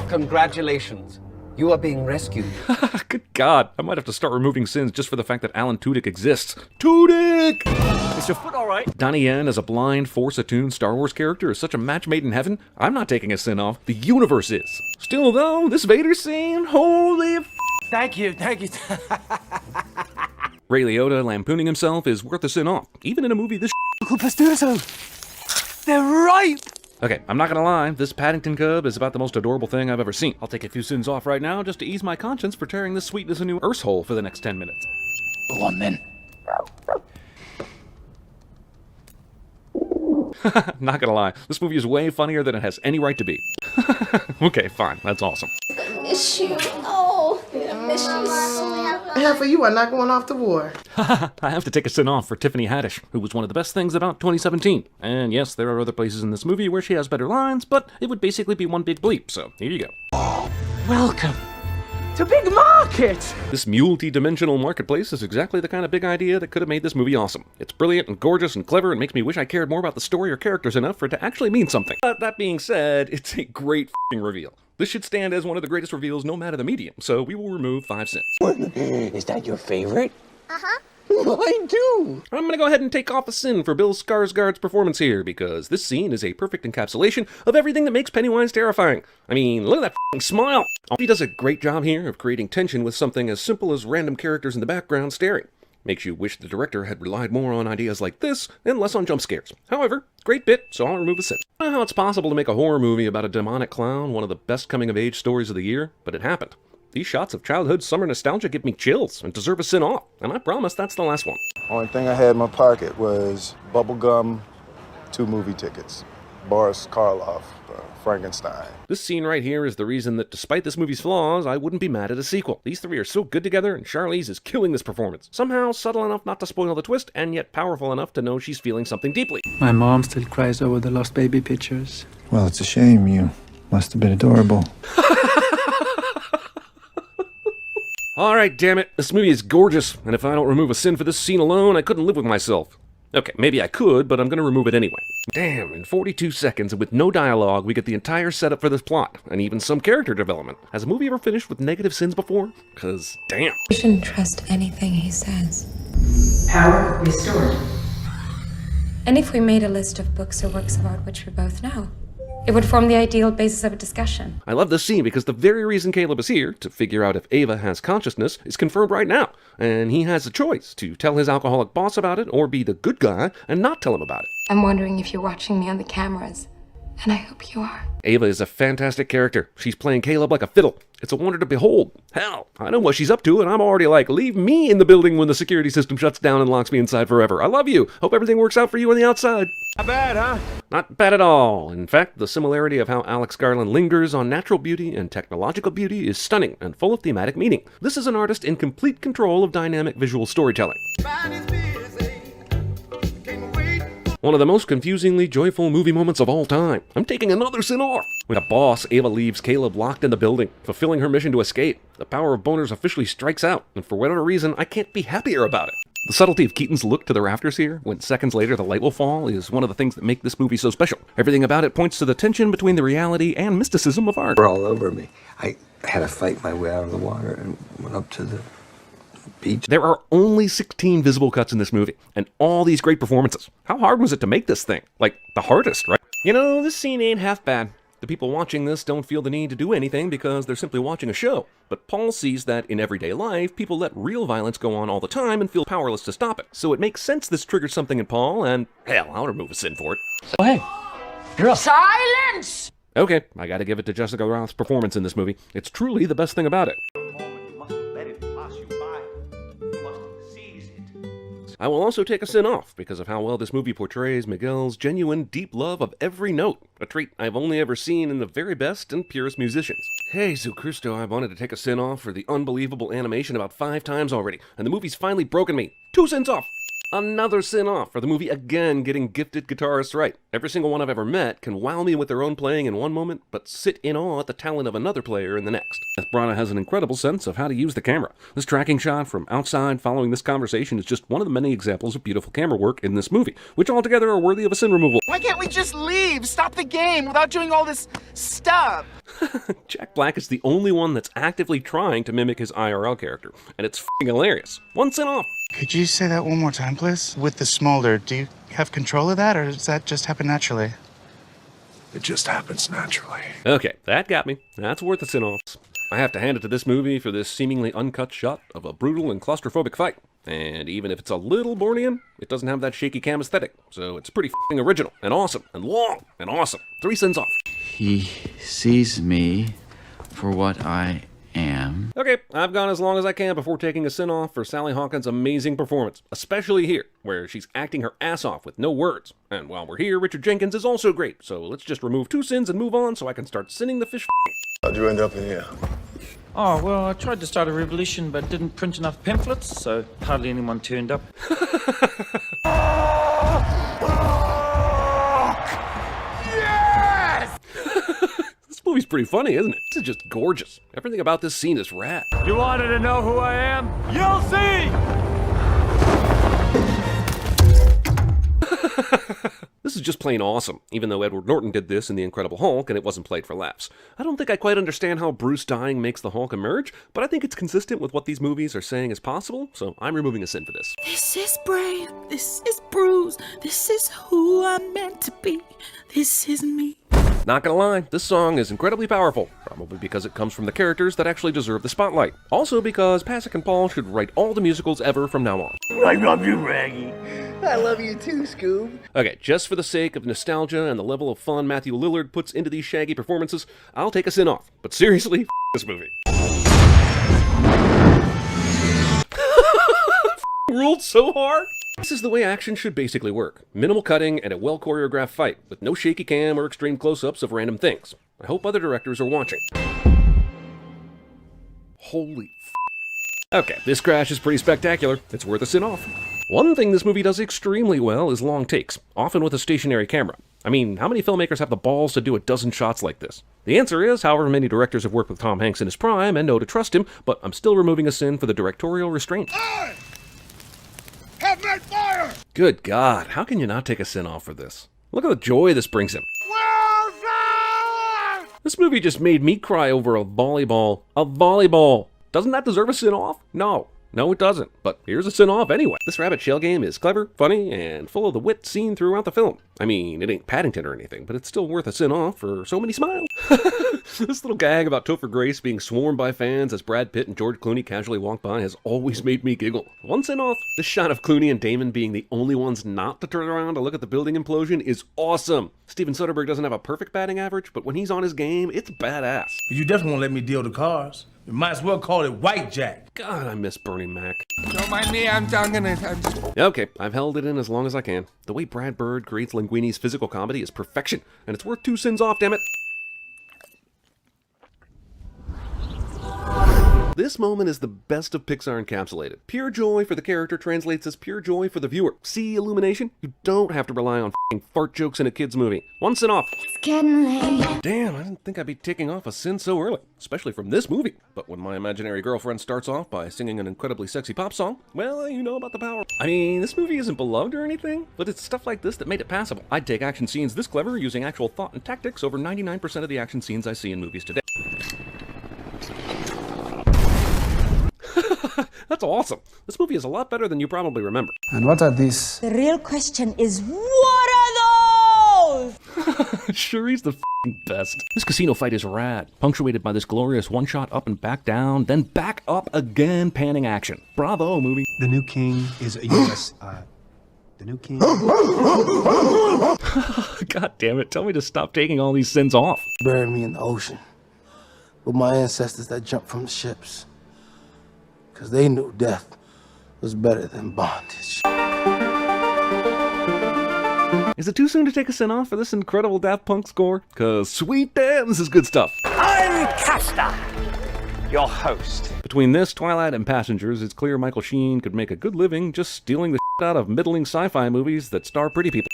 Congratulations. You are being rescued. Good God, I might have to start removing sins just for the fact that Alan Tudyk exists. Tudyk! Is your foot all right? Donnie Yen as a blind, Force-attuned Star Wars character is such a match made in heaven. I'm not taking a sin off. The universe is. Still though, this Vader scene, holy f***. Thank you. Ray Liotta lampooning himself is worth a sin off, even in a movie this They're right! Okay, I'm not gonna lie, this Paddington cub is about the most adorable thing I've ever seen. I'll take a few sins off right now just to ease my conscience for tearing this sweetness a new earth hole for the next 10 minutes. Go on then. Not gonna lie, this movie is way funnier than it has any right to be. Okay, fine, that's awesome. I miss you. Oh, I miss you so. Heifer, you are not going off to war. I have to take a sin off for Tiffany Haddish, who was one of the best things about 2017. And yes, there are other places in this movie where she has better lines, but it would basically be one big bleep, so here you go. Welcome to Big Market! This multi-dimensional marketplace is exactly the kind of big idea that could have made this movie awesome. It's brilliant and gorgeous and clever and makes me wish I cared more about the story or characters enough for it to actually mean something. But that being said, it's a great f***ing reveal. This should stand as one of the greatest reveals no matter the medium, so we will remove 5 sins. Is that your favorite? Uh-huh. Mine too! I'm gonna go ahead and take off a sin for Bill Skarsgård's performance here, because this scene is a perfect encapsulation of everything that makes Pennywise terrifying. I mean, look at that f***ing smile! He does a great job here of creating tension with something as simple as random characters in the background staring. Makes you wish the director had relied more on ideas like this and less on jump scares. However, great bit, so I'll remove a sin. I don't know how it's possible to make a horror movie about a demonic clown one of the best coming-of-age stories of the year, but it happened. These shots of childhood summer nostalgia give me chills and deserve a sin off, and I promise that's the last one. Only thing I had in my pocket was bubble gum, 2 movie tickets, Boris Karloff, Frankenstein. This scene right here is the reason that despite this movie's flaws, I wouldn't be mad at a sequel. These three are so good together, and Charlize is killing this performance. Somehow subtle enough not to spoil the twist, and yet powerful enough to know she's feeling something deeply. My mom still cries over the lost baby pictures. Well, it's a shame. You must have been adorable. Alright, damn it. This movie is gorgeous, and if I don't remove a sin for this scene alone, I couldn't live with myself. Okay, maybe I could, but I'm gonna remove it anyway. Damn, in 42 seconds and with no dialogue, we get the entire setup for this plot, and even some character development. Has a movie ever finished with negative sins before? 'Cause, damn. You shouldn't trust anything he says. Power restored. And if we made a list of books or works of art which we both know, it would form the ideal basis of a discussion. I love this scene because the very reason Caleb is here, to figure out if Ava has consciousness, is confirmed right now. And he has a choice to tell his alcoholic boss about it or be the good guy and not tell him about it. I'm wondering if you're watching me on the cameras, and I hope you are. Ava is a fantastic character. She's playing Caleb like a fiddle. It's a wonder to behold. Hell, I know what she's up to, and I'm already like, leave me in the building when the security system shuts down and locks me inside forever. I love you. Hope everything works out for you on the outside. Not bad, huh? Not bad at all. In fact, the similarity of how Alex Garland lingers on natural beauty and technological beauty is stunning and full of thematic meaning. This is an artist in complete control of dynamic visual storytelling. One of the most confusingly joyful movie moments of all time. I'm taking another sin off. With a boss, Ava leaves Caleb locked in the building, fulfilling her mission to escape. The power of boners officially strikes out, and for whatever reason, I can't be happier about it. The subtlety of Keaton's look to the rafters here, when seconds later the light will fall, is one of the things that make this movie so special. Everything about it points to the tension between the reality and mysticism of art. They're all over me. I had to fight my way out of the water and went up to the beach. There are only 16 visible cuts in this movie, and all these great performances. How hard was it to make this thing? Like, the hardest, right? You know, this scene ain't half bad. The people watching this don't feel the need to do anything because they're simply watching a show. But Paul sees that in everyday life, people let real violence go on all the time and feel powerless to stop it. So it makes sense this triggers something in Paul, and hell, I'll remove a sin for it. Oh, hey, you're up. Silence! Okay, I gotta give it to Jessica Roth's performance in this movie. It's truly the best thing about it. I will also take a sin off because of how well this movie portrays Miguel's genuine, deep love of every note, a trait I've only ever seen in the very best and purest musicians. Hey, so Christo, I wanted to take a sin off for the unbelievable animation about 5 times already, and the movie's finally broken me. 2 sins off! Another sin off for the movie again getting gifted guitarists right. Every single one I've ever met can wow me with their own playing in one moment, but sit in awe at the talent of another player in the next. Beth Brana has an incredible sense of how to use the camera. This tracking shot from outside following this conversation is just one of the many examples of beautiful camera work in this movie, which altogether are worthy of a sin removal. Why can't we just leave? Stop the game without doing all this stuff. Jack Black is the only one that's actively trying to mimic his IRL character, and it's f***ing hilarious. 1 cent off. Could you say that one more time, please? With the smolder, do you have control of that, or does that just happen naturally? It just happens naturally. Okay, that got me. That's worth a cent off. I have to hand it to this movie for this seemingly uncut shot of a brutal and claustrophobic fight. And even if it's a little Bornean, it doesn't have that shaky cam aesthetic, so it's pretty f***ing original, and awesome, and long, and awesome. 3 cents off. He sees me for what I am. Okay, I've gone as long as I can before taking a cent off for Sally Hawkins' amazing performance, especially here, where she's acting her ass off with no words. And while we're here, Richard Jenkins is also great, so let's just remove 2 sins and move on so I can start sinning the fish. How'd you end up in here? Oh, well, I tried to start a revolution but didn't print enough pamphlets, so hardly anyone turned up. Yes! This movie's pretty funny, isn't it? This is just gorgeous. Everything about this scene is rad. You wanted to know who I am? You'll see! This is just plain awesome, even though Edward Norton did this in The Incredible Hulk and it wasn't played for laughs. I don't think I quite understand how Bruce dying makes the Hulk emerge, but I think it's consistent with what these movies are saying is possible, so I'm removing a sin for this. This is brave, this is Bruce, this is who I'm meant to be, this is me. Not gonna lie, this song is incredibly powerful, probably because it comes from the characters that actually deserve the spotlight. Also because Pasek and Paul should write all the musicals ever from now on. I love you, Raggy. I love you too, Scoob. Okay, just for the sake of nostalgia and the level of fun Matthew Lillard puts into these Shaggy performances, I'll take a sin off. But seriously, f*** this movie. Ruled so hard. This is the way action should basically work. Minimal cutting and a well-choreographed fight, with no shaky cam or extreme close-ups of random things. I hope other directors are watching. Holy f***. Okay, this crash is pretty spectacular. It's worth a sin off. One thing this movie does extremely well is long takes, often with a stationary camera. I mean, how many filmmakers have the balls to do a dozen shots like this? The answer is, however many directors have worked with Tom Hanks in his prime and know to trust him, but I'm still removing a sin for the directorial restraint. Have that fire! Good God, how can you not take a sin off for this? Look at the joy this brings him. This movie just made me cry over a volleyball. A volleyball! Doesn't that deserve a sin off? No. No, it doesn't. But here's a sin off anyway. This rabbit shell game is clever, funny, and full of the wit seen throughout the film. I mean, it ain't Paddington or anything, but it's still worth a sin off for so many smiles. This little gag about Topher Grace being swarmed by fans as Brad Pitt and George Clooney casually walk by has always made me giggle. 1 sin off. This shot of Clooney and Damon being the only ones not to turn around to look at the building implosion is awesome. Steven Soderbergh doesn't have a perfect batting average, but when he's on his game, it's badass. You definitely won't let me deal the cars. You might as well call it White Jack. God, I miss Bernie Mac. Don't mind me, I'm gonna... Okay, I've held it in as long as I can. The way Brad Bird creates Linguini's physical comedy is perfection, and it's worth 2 sins off, damn it. This moment is the best of Pixar encapsulated. Pure joy for the character translates as pure joy for the viewer. See Illumination? You don't have to rely on f***ing fart jokes in a kid's movie. 1 sin off. It's getting late. Damn, I didn't think I'd be taking off a sin so early, especially from this movie. But when my imaginary girlfriend starts off by singing an incredibly sexy pop song, well, you know about the power. I mean, this movie isn't beloved or anything, but it's stuff like this that made it passable. I'd take action scenes this clever using actual thought and tactics over 99% of the action scenes I see in movies today. That's awesome. This movie is a lot better than you probably remember. And what are these? The real question is, what are those? Sure, he's the f***ing best. This casino fight is rad, punctuated by this glorious one-shot up and back down, then back up again panning action. Bravo, movie. The new king is a U.S. The new king. God damn it, tell me to stop taking all these sins off. Buried me in the ocean with my ancestors that jumped from the ships. Because they knew death was better than bondage. Is it too soon to take a sin off for this incredible Daft Punk score? Cause sweet damn, this is good stuff. I'm Castor, your host. Between this, Twilight, and Passengers, it's clear Michael Sheen could make a good living just stealing the shit out of middling sci-fi movies that star pretty people.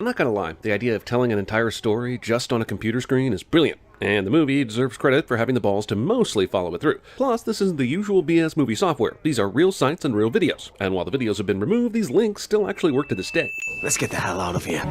I'm not gonna lie, the idea of telling an entire story just on a computer screen is brilliant. And the movie deserves credit for having the balls to mostly follow it through. Plus, this isn't the usual BS movie software. These are real sites and real videos. And while the videos have been removed, these links still actually work to this day. Let's get the hell out of here.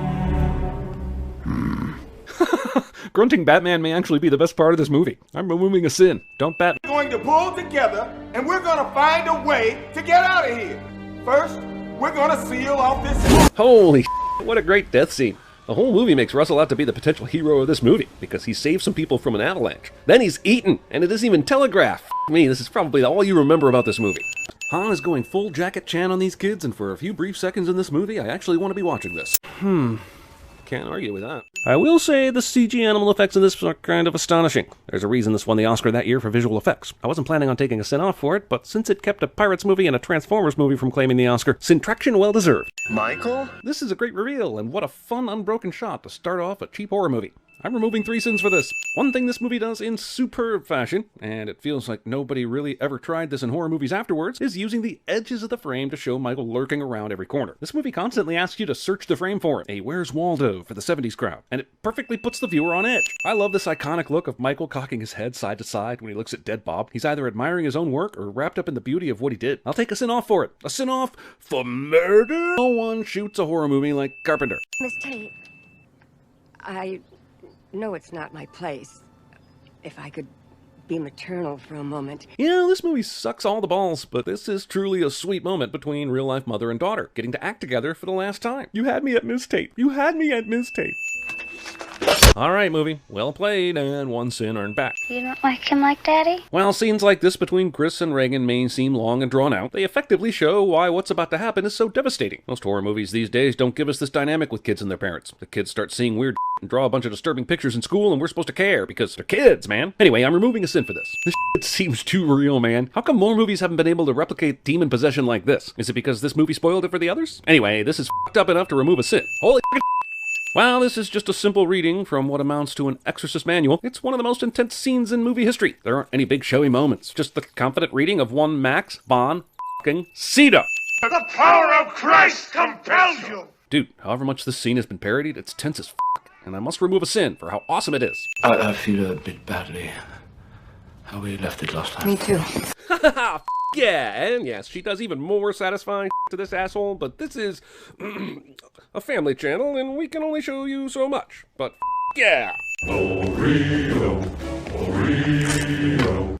Grunting Batman may actually be the best part of this movie. I'm removing a sin. Don't bat. We're going to pull together and we're going to find a way to get out of here. First, we're going to seal off this. Holy shit, what a great death scene. The whole movie makes Russell out to be the potential hero of this movie, because he saved some people from an avalanche. Then he's eaten, and it isn't even telegraphed. Me, this is probably all you remember about this movie. Han is going full Jacket Chan on these kids, and for a few brief seconds in this movie, I actually want to be watching this. Can't argue with that. I will say the CG animal effects in this are kind of astonishing. There's a reason this won the Oscar that year for visual effects. I wasn't planning on taking a sin off for it, but since it kept a Pirates movie and a Transformers movie from claiming the Oscar, Sintraction well deserved. Michael? This is a great reveal, and what a fun, unbroken shot to start off a cheap horror movie. I'm removing 3 sins for this. One thing this movie does in superb fashion, and it feels like nobody really ever tried this in horror movies afterwards, is using the edges of the frame to show Michael lurking around every corner. This movie constantly asks you to search the frame for him, a Where's Waldo for the 70s crowd, and it perfectly puts the viewer on edge. I love this iconic look of Michael cocking his head side to side when he looks at dead Bob. He's either admiring his own work or wrapped up in the beauty of what he did. I'll take a sin off for it. A sin off for murder? No one shoots a horror movie like Carpenter. Miss Tate, I know it's not my place. If I could be maternal for a moment. Yeah, this movie sucks all the balls, but this is truly a sweet moment between real-life mother and daughter, getting to act together for the last time. You had me at Miss Tate. You had me at Miss Tate. Alright, movie. Well played, and 1 sin earned back. You don't like him like Daddy? While scenes like this between Chris and Reagan may seem long and drawn out, they effectively show why what's about to happen is so devastating. Most horror movies these days don't give us this dynamic with kids and their parents. The kids start seeing weird and draw a bunch of disturbing pictures in school, and we're supposed to care because they're kids, man. Anyway, I'm removing a sin for this. This shit seems too real, man. How come more movies haven't been able to replicate demon possession like this? Is it because this movie spoiled it for the others? Anyway, this is fucked up enough to remove a sin. Holy Well, this is just a simple reading from what amounts to an exorcist manual. It's one of the most intense scenes in movie history. There aren't any big showy moments, just the confident reading of one Max von f***ing Sydow. The power of Christ compels you! Dude, however much this scene has been parodied, it's tense as f***, and I must remove a sin for how awesome it is. I feel a bit badly how we left it last time. Me too. Yeah, and yes, she does even more satisfying to this asshole, but this is a family channel, and we can only show you so much. But yeah!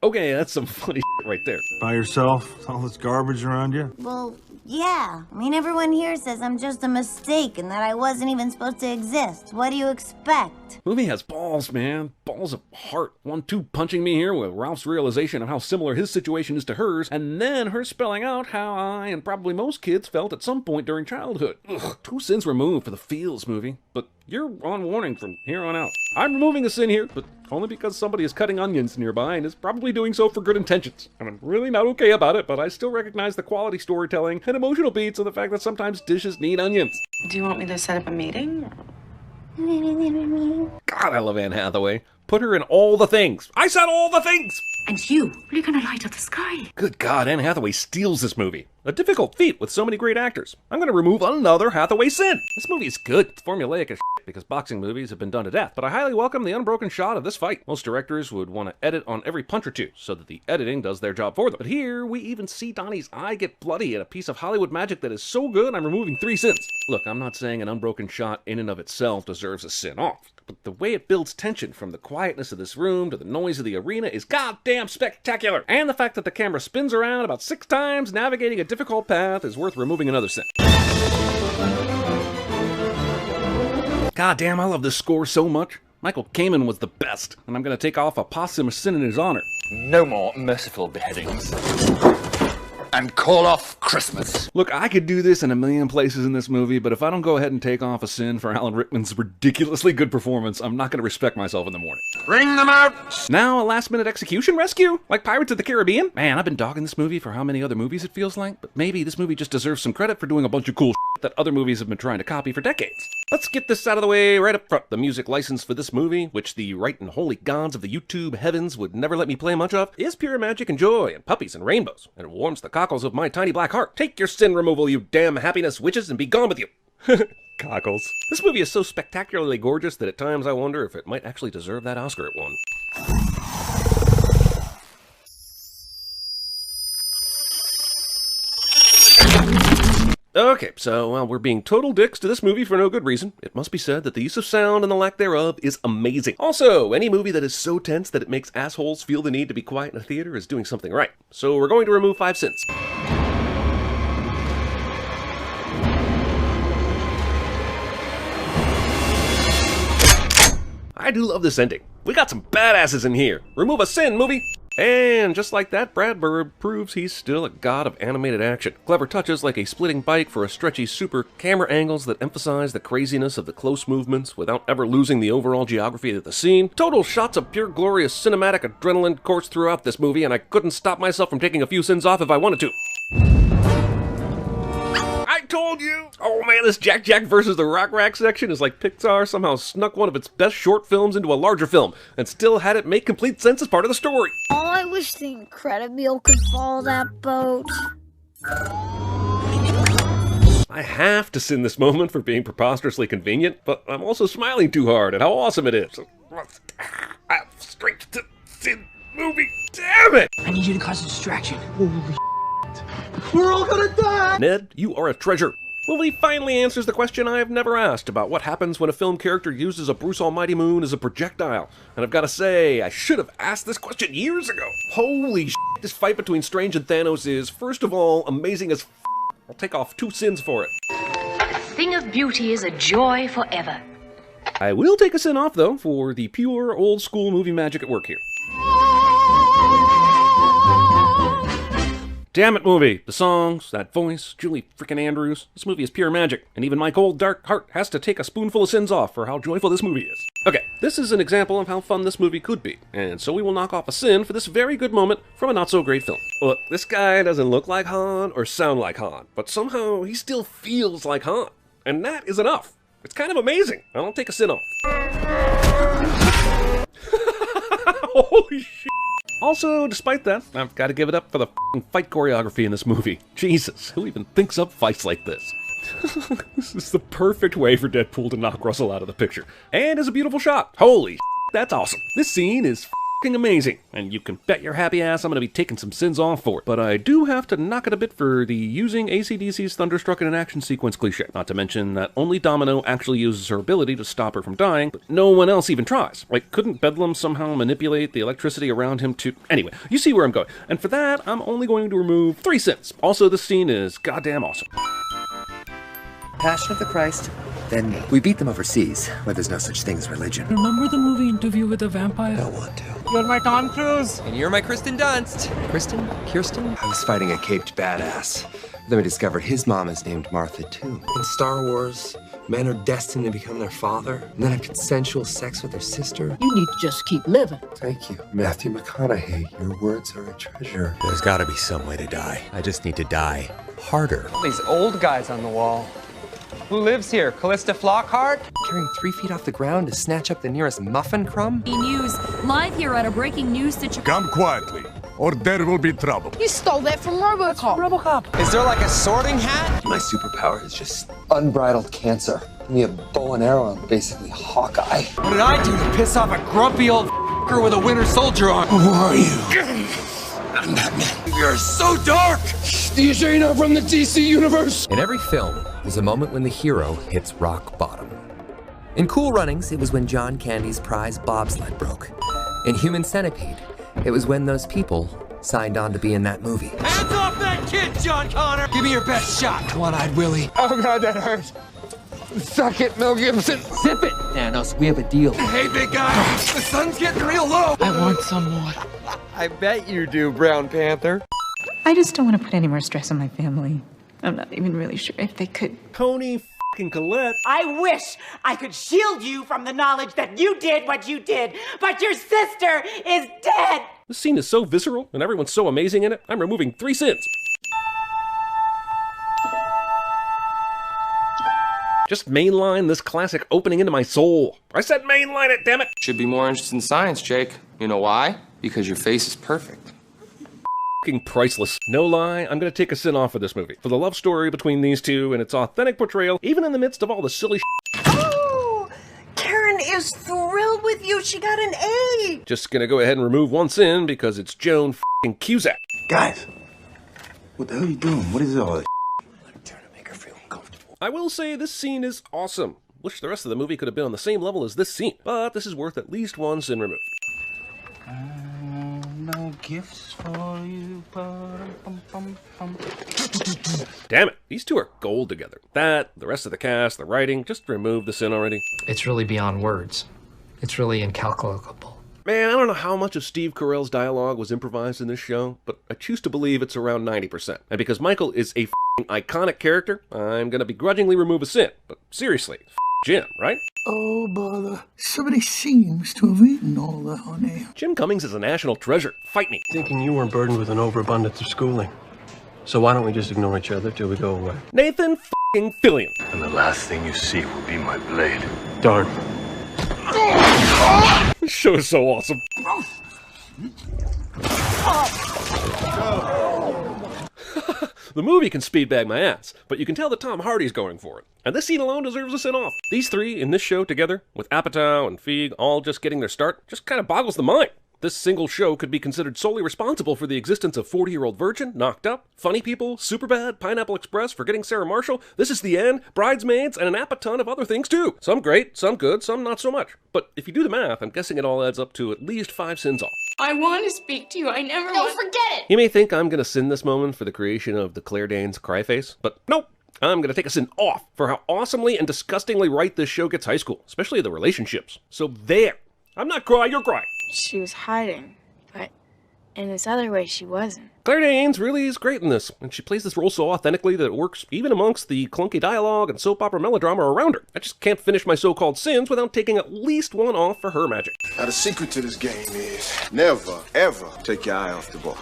Okay, that's some funny right there. By yourself? All this garbage around you? Well, yeah. I mean, everyone here says I'm just a mistake and that I wasn't even supposed to exist. What do you expect? Movie has balls, man. Balls of heart. 1-2 punching me here with Ralph's realization of how similar his situation is to hers, and then her spelling out how I and probably most kids felt at some point during childhood. Ugh, 2 sins removed for the feels movie, but you're on warning from here on out. I'm removing a sin here, but only because somebody is cutting onions nearby and is probably doing so for good intentions. And I'm really not okay about it, but I still recognize the quality storytelling and emotional beats of the fact that sometimes dishes need onions. Do you want me to set up a meeting? God, I love Anne Hathaway. Put her in all the things. I said all the things! And you, are you gonna light up the sky? Good God, Anne Hathaway steals this movie. A difficult feat with so many great actors. I'm gonna remove another Hathaway sin. This movie is good. It's formulaic as shit because boxing movies have been done to death, but I highly welcome the unbroken shot of this fight. Most directors would want to edit on every punch or two so that the editing does their job for them. But here, we even see Donnie's eye get bloody at a piece of Hollywood magic that is so good, I'm removing 3 sins. Look, I'm not saying an unbroken shot in and of itself deserves a sin off, but the way it builds tension from the quietness of this room to the noise of the arena is goddamn spectacular. And the fact that the camera spins around about 6 times navigating a difficult path is worth removing another sin. Goddamn, I love this score so much. Michael Kamen was the best, and I'm gonna take off a posthumous sin in his honor. No more merciful beheadings. And call off Christmas. Look, I could do this in a million places in this movie, but if I don't go ahead and take off a sin for Alan Rickman's ridiculously good performance, I'm not going to respect myself in the morning. Bring them out! Now a last-minute execution rescue? Like Pirates of the Caribbean? Man, I've been dogging this movie for how many other movies it feels like, but maybe this movie just deserves some credit for doing a bunch of cool shit that other movies have been trying to copy for decades. Let's get this out of the way right up front. The music license for this movie, which the right and holy gods of the YouTube heavens would never let me play much of, is pure magic and joy and puppies and rainbows, and it warms the cockles of my tiny black heart. Take your sin removal, you damn happiness witches, and be gone with you. Cockles. This movie is so spectacularly gorgeous that at times I wonder if it might actually deserve that Oscar it won. Okay, so while we're being total dicks to this movie for no good reason, it must be said that the use of sound and the lack thereof is amazing. Also, any movie that is so tense that it makes assholes feel the need to be quiet in a theater is doing something right. So we're going to remove 5 sins. I do love this ending. We got some badasses in here. Remove a sin, movie! And just like that, Brad Bird proves he's still a god of animated action. Clever touches like a splitting bike for a stretchy super, camera angles that emphasize the craziness of the close movements without ever losing the overall geography of the scene. Total shots of pure glorious cinematic adrenaline course throughout this movie, and I couldn't stop myself from taking a few sins off if I wanted to. I told you! Oh man, this Jack Jack versus the Rock Rack section is like Pixar somehow snuck one of its best short films into a larger film, and still had it make complete sense as part of the story. Oh, I wish the Incredible could follow that boat. I have to sin this moment for being preposterously convenient, but I'm also smiling too hard at how awesome it is. Straight to sin movie, damn it! I need you to cause a distraction. Holy we're all gonna die! Ned, you are a treasure. Movie finally answers the question I have never asked about what happens when a film character uses a Bruce Almighty Moon as a projectile. And I've got to say, I should have asked this question years ago. Holy shit, this fight between Strange and Thanos is, first of all, amazing as f***. I'll take off 2 sins for it. A thing of beauty is a joy forever. I will take a sin off, though, for the pure old-school movie magic at work here. Damn it, movie! The songs, that voice, Julie frickin' Andrews. This movie is pure magic, and even my cold, dark heart has to take a spoonful of sins off for how joyful this movie is. Okay, this is an example of how fun this movie could be, and so we will knock off a sin for this very good moment from a not-so-great film. Look, this guy doesn't look like Han or sound like Han, but somehow he still feels like Han, and that is enough. It's kind of amazing. I'll take a sin off. Holy shit. Also, despite that, I've got to give it up for the f***ing fight choreography in this movie. Jesus, who even thinks up fights like this? This is the perfect way for Deadpool to knock Russell out of the picture. And it's a beautiful shot. Holy shit, that's awesome. This scene is f***ing amazing, and you can bet your happy ass I'm going to be taking some sins off for it. But I do have to knock it a bit for the using AC/DC's Thunderstruck in an action sequence cliche. Not to mention that only Domino actually uses her ability to stop her from dying, but no one else even tries. Like, couldn't Bedlam somehow manipulate the electricity around him to... Anyway, you see where I'm going. And for that, I'm only going to remove 3 sins. Also, this scene is goddamn awesome. Passion of the Christ. Then we beat them overseas, where there's no such thing as religion. Remember the movie Interview with the Vampire? I don't want to. You're my Tom Cruise. And you're my Kristen Dunst. Kirsten? I was fighting a caped badass. Then we discovered his mom is named Martha, too. In Star Wars, men are destined to become their father, and then have consensual sex with their sister. You need to just keep living. Thank you, Matthew McConaughey. Your words are a treasure. There's gotta be some way to die. I just need to die harder. These old guys on the wall. Who lives here? Callista Flockhart? Carrying 3 feet off the ground to snatch up the nearest muffin crumb? News, live here at a breaking news situation. Come quietly, or there will be trouble. You stole that from RoboCop. Is there like a sorting hat? My superpower is just unbridled cancer. Give me a bow and arrow, I'm basically Hawkeye. What did I do to piss off a grumpy old f***er with a Winter Soldier on? Who are you? I'm Batman. You're so dark! These ain't not from the DC universe! In every film, there's a moment when the hero hits rock bottom. In Cool Runnings, it was when John Candy's prize bobsled broke. In Human Centipede, it was when those people signed on to be in that movie. Hands off that kid, John Connor! Give me your best shot, One-Eyed Willie. Oh god, that hurts. Suck it, Mel Gibson. Zip it, Thanos. We have a deal. Hey, big guy, the sun's getting real low. I want some more. I bet you do, Brown Panther. I just don't want to put any more stress on my family. I'm not even really sure if they could. Tony f***ing Collette. I wish I could shield you from the knowledge that you did what you did, but your sister is dead! This scene is so visceral, and everyone's so amazing in it, I'm removing 3 sins. Just mainline this classic opening into my soul. I said mainline it, damn it! Should be more interested in science, Jake. You know why? Because your face is perfect. F***ing priceless. No lie, I'm gonna take a sin off for this movie. For the love story between these two and its authentic portrayal, even in the midst of all the silly Oh! Karen is thrilled with you. She got an A. Just gonna go ahead and remove 1 sin because it's Joan f***ing Cusack. Guys, what the hell are you doing? What is all this? Trying to make her feel I will say this scene is awesome. Wish the rest of the movie could have been on the same level as this scene, but this is worth at least one sin removed. No gifts for you. Damn it, these two are gold together. That, the rest of the cast, the writing, just remove the sin already. It's really beyond words. It's really incalculable. Man, I don't know how much of Steve Carell's dialogue was improvised in this show, but I choose to believe it's around 90%. And because Michael is a iconic character, I'm gonna begrudgingly remove a sin. But seriously, Jim, right? Oh, bother. Somebody seems to have eaten all the honey. Jim Cummings is a national treasure. Fight me. Thinking you weren't burdened with an overabundance of schooling. So why don't we just ignore each other till we go away? Nathan Fillion. And the last thing you see will be my blade. Darn. This show is so awesome. The movie can speedbag my ass, but you can tell that Tom Hardy's going for it. And this scene alone deserves a sin off. These three in this show together, with Apatow and Feig all just getting their start, just kind of boggles the mind. This single show could be considered solely responsible for the existence of 40-Year-Old Virgin, Knocked Up, Funny People, Superbad, Pineapple Express, Forgetting Sarah Marshall, This Is the End, Bridesmaids, and an appaton of other things too. Some great, some good, some not so much. But if you do the math, I'm guessing it all adds up to at least 5 sins off. I want to speak to you. I never No, forget it! You may think I'm going to sin this moment for the creation of the Claire Danes cry face, but nope. I'm going to take a sin off for how awesomely and disgustingly right this show gets high school, especially the relationships. So there. I'm not crying, you're crying. She was hiding, but in this other way she wasn't. Claire Danes really is great in this, and she plays this role so authentically that it works even amongst the clunky dialogue and soap opera melodrama around her. I just can't finish my so-called sins without taking at least one off for her magic. Now, the secret to this game is never, ever take your eye off the ball.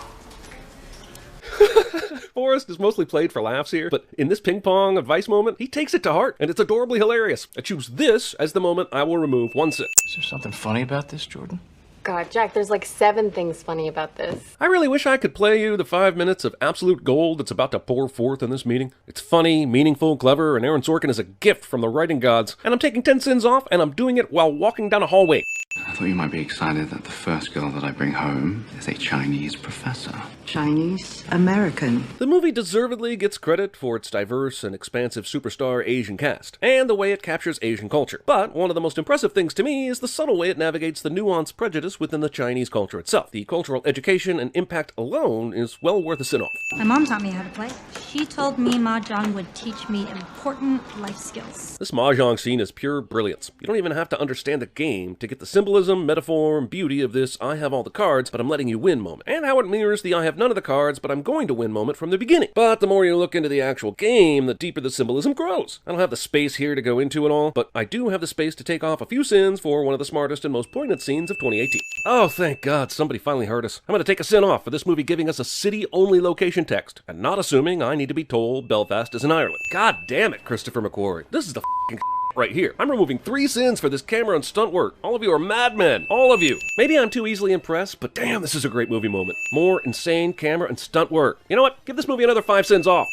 Forrest is mostly played for laughs here, but in this ping-pong advice moment, he takes it to heart, and it's adorably hilarious. I choose this as the moment I will remove one sin. Is there something funny about this, Jordan? God, Jack, there's like 7 things funny about this. I really wish I could play you the 5 minutes of absolute gold that's about to pour forth in this meeting. It's funny, meaningful, clever, and Aaron Sorkin is a gift from the writing gods. And I'm taking 10 sins off, and I'm doing it while walking down a hallway. I thought you might be excited that the first girl that I bring home is a Chinese professor. Chinese American. The movie deservedly gets credit for its diverse and expansive superstar Asian cast, and the way it captures Asian culture. But one of the most impressive things to me is the subtle way it navigates the nuanced prejudice within the Chinese culture itself. The cultural education and impact alone is well worth a sin-off. My mom taught me how to play. She told me Mahjong would teach me important life skills. This Mahjong scene is pure brilliance. You don't even have to understand the game to get the symbolism, metaphor, and beauty of this I have all the cards, but I'm letting you win moment, and how it mirrors the I have none of the cards, but I'm going to win moment from the beginning. But the more you look into the actual game, the deeper the symbolism grows. I don't have the space here to go into it all, but I do have the space to take off a few sins for one of the smartest and most poignant scenes of 2018. Oh, thank God, somebody finally heard us. I'm going to take a sin off for this movie giving us a city-only location text, and not assuming I need to be told Belfast is in Ireland. God damn it, Christopher McQuarrie. This is the f***ing right here. I'm removing 3 sins for this camera and stunt work. All of you are madmen. All of you. Maybe I'm too easily impressed, but damn, this is a great movie moment. More insane camera and stunt work. You know what? Give this movie another 5 sins off.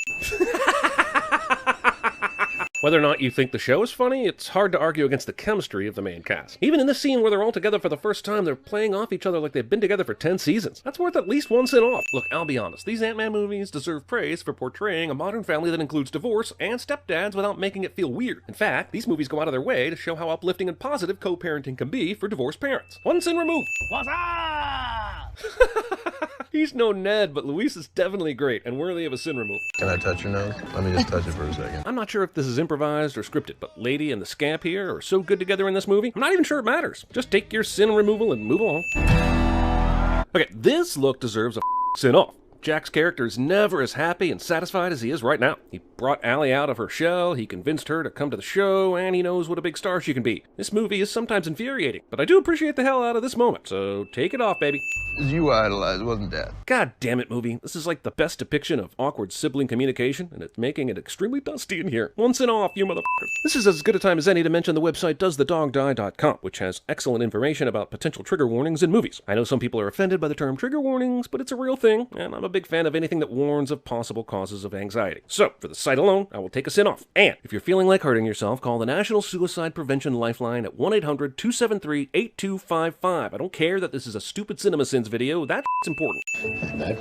Whether or not you think the show is funny, it's hard to argue against the chemistry of the main cast. Even in this scene where they're all together for the first time, they're playing off each other like they've been together for 10 seasons. That's worth at least 1 sin off. Look, I'll be honest, these Ant-Man movies deserve praise for portraying a modern family that includes divorce and stepdads without making it feel weird. In fact, these movies go out of their way to show how uplifting and positive co-parenting can be for divorced parents. 1 sin removed. What's up? He's no Ned, but Luis is definitely great and worthy of a sin remove. Can I touch your nose? Let me just touch it for a second. I'm not sure if this is improvised or scripted, but Lady and the Scamp here are so good together in this movie, I'm not even sure it matters. Just take your sin removal and move along. Okay, this look deserves a sin off. Jack's character is never as happy and satisfied as he is right now. He brought Allie out of her shell, he convinced her to come to the show, and he knows what a big star she can be. This movie is sometimes infuriating, but I do appreciate the hell out of this moment, so take it off, baby. You idolized, wasn't that? God damn it, movie. This is like the best depiction of awkward sibling communication, and it's making it extremely dusty in here. 1 sin off, you motherfuckers. This is as good a time as any to mention the website doesthedogdie.com, which has excellent information about potential trigger warnings in movies. I know some people are offended by the term trigger warnings, but it's a real thing, and I'm a big fan of anything that warns of possible causes of anxiety. So, for the site alone, I will take a sin off. And if you're feeling like hurting yourself, call the National Suicide Prevention Lifeline at 1-800-273-8255. I don't care that this is a stupid Cinemasins video, that's important. Hey, babe.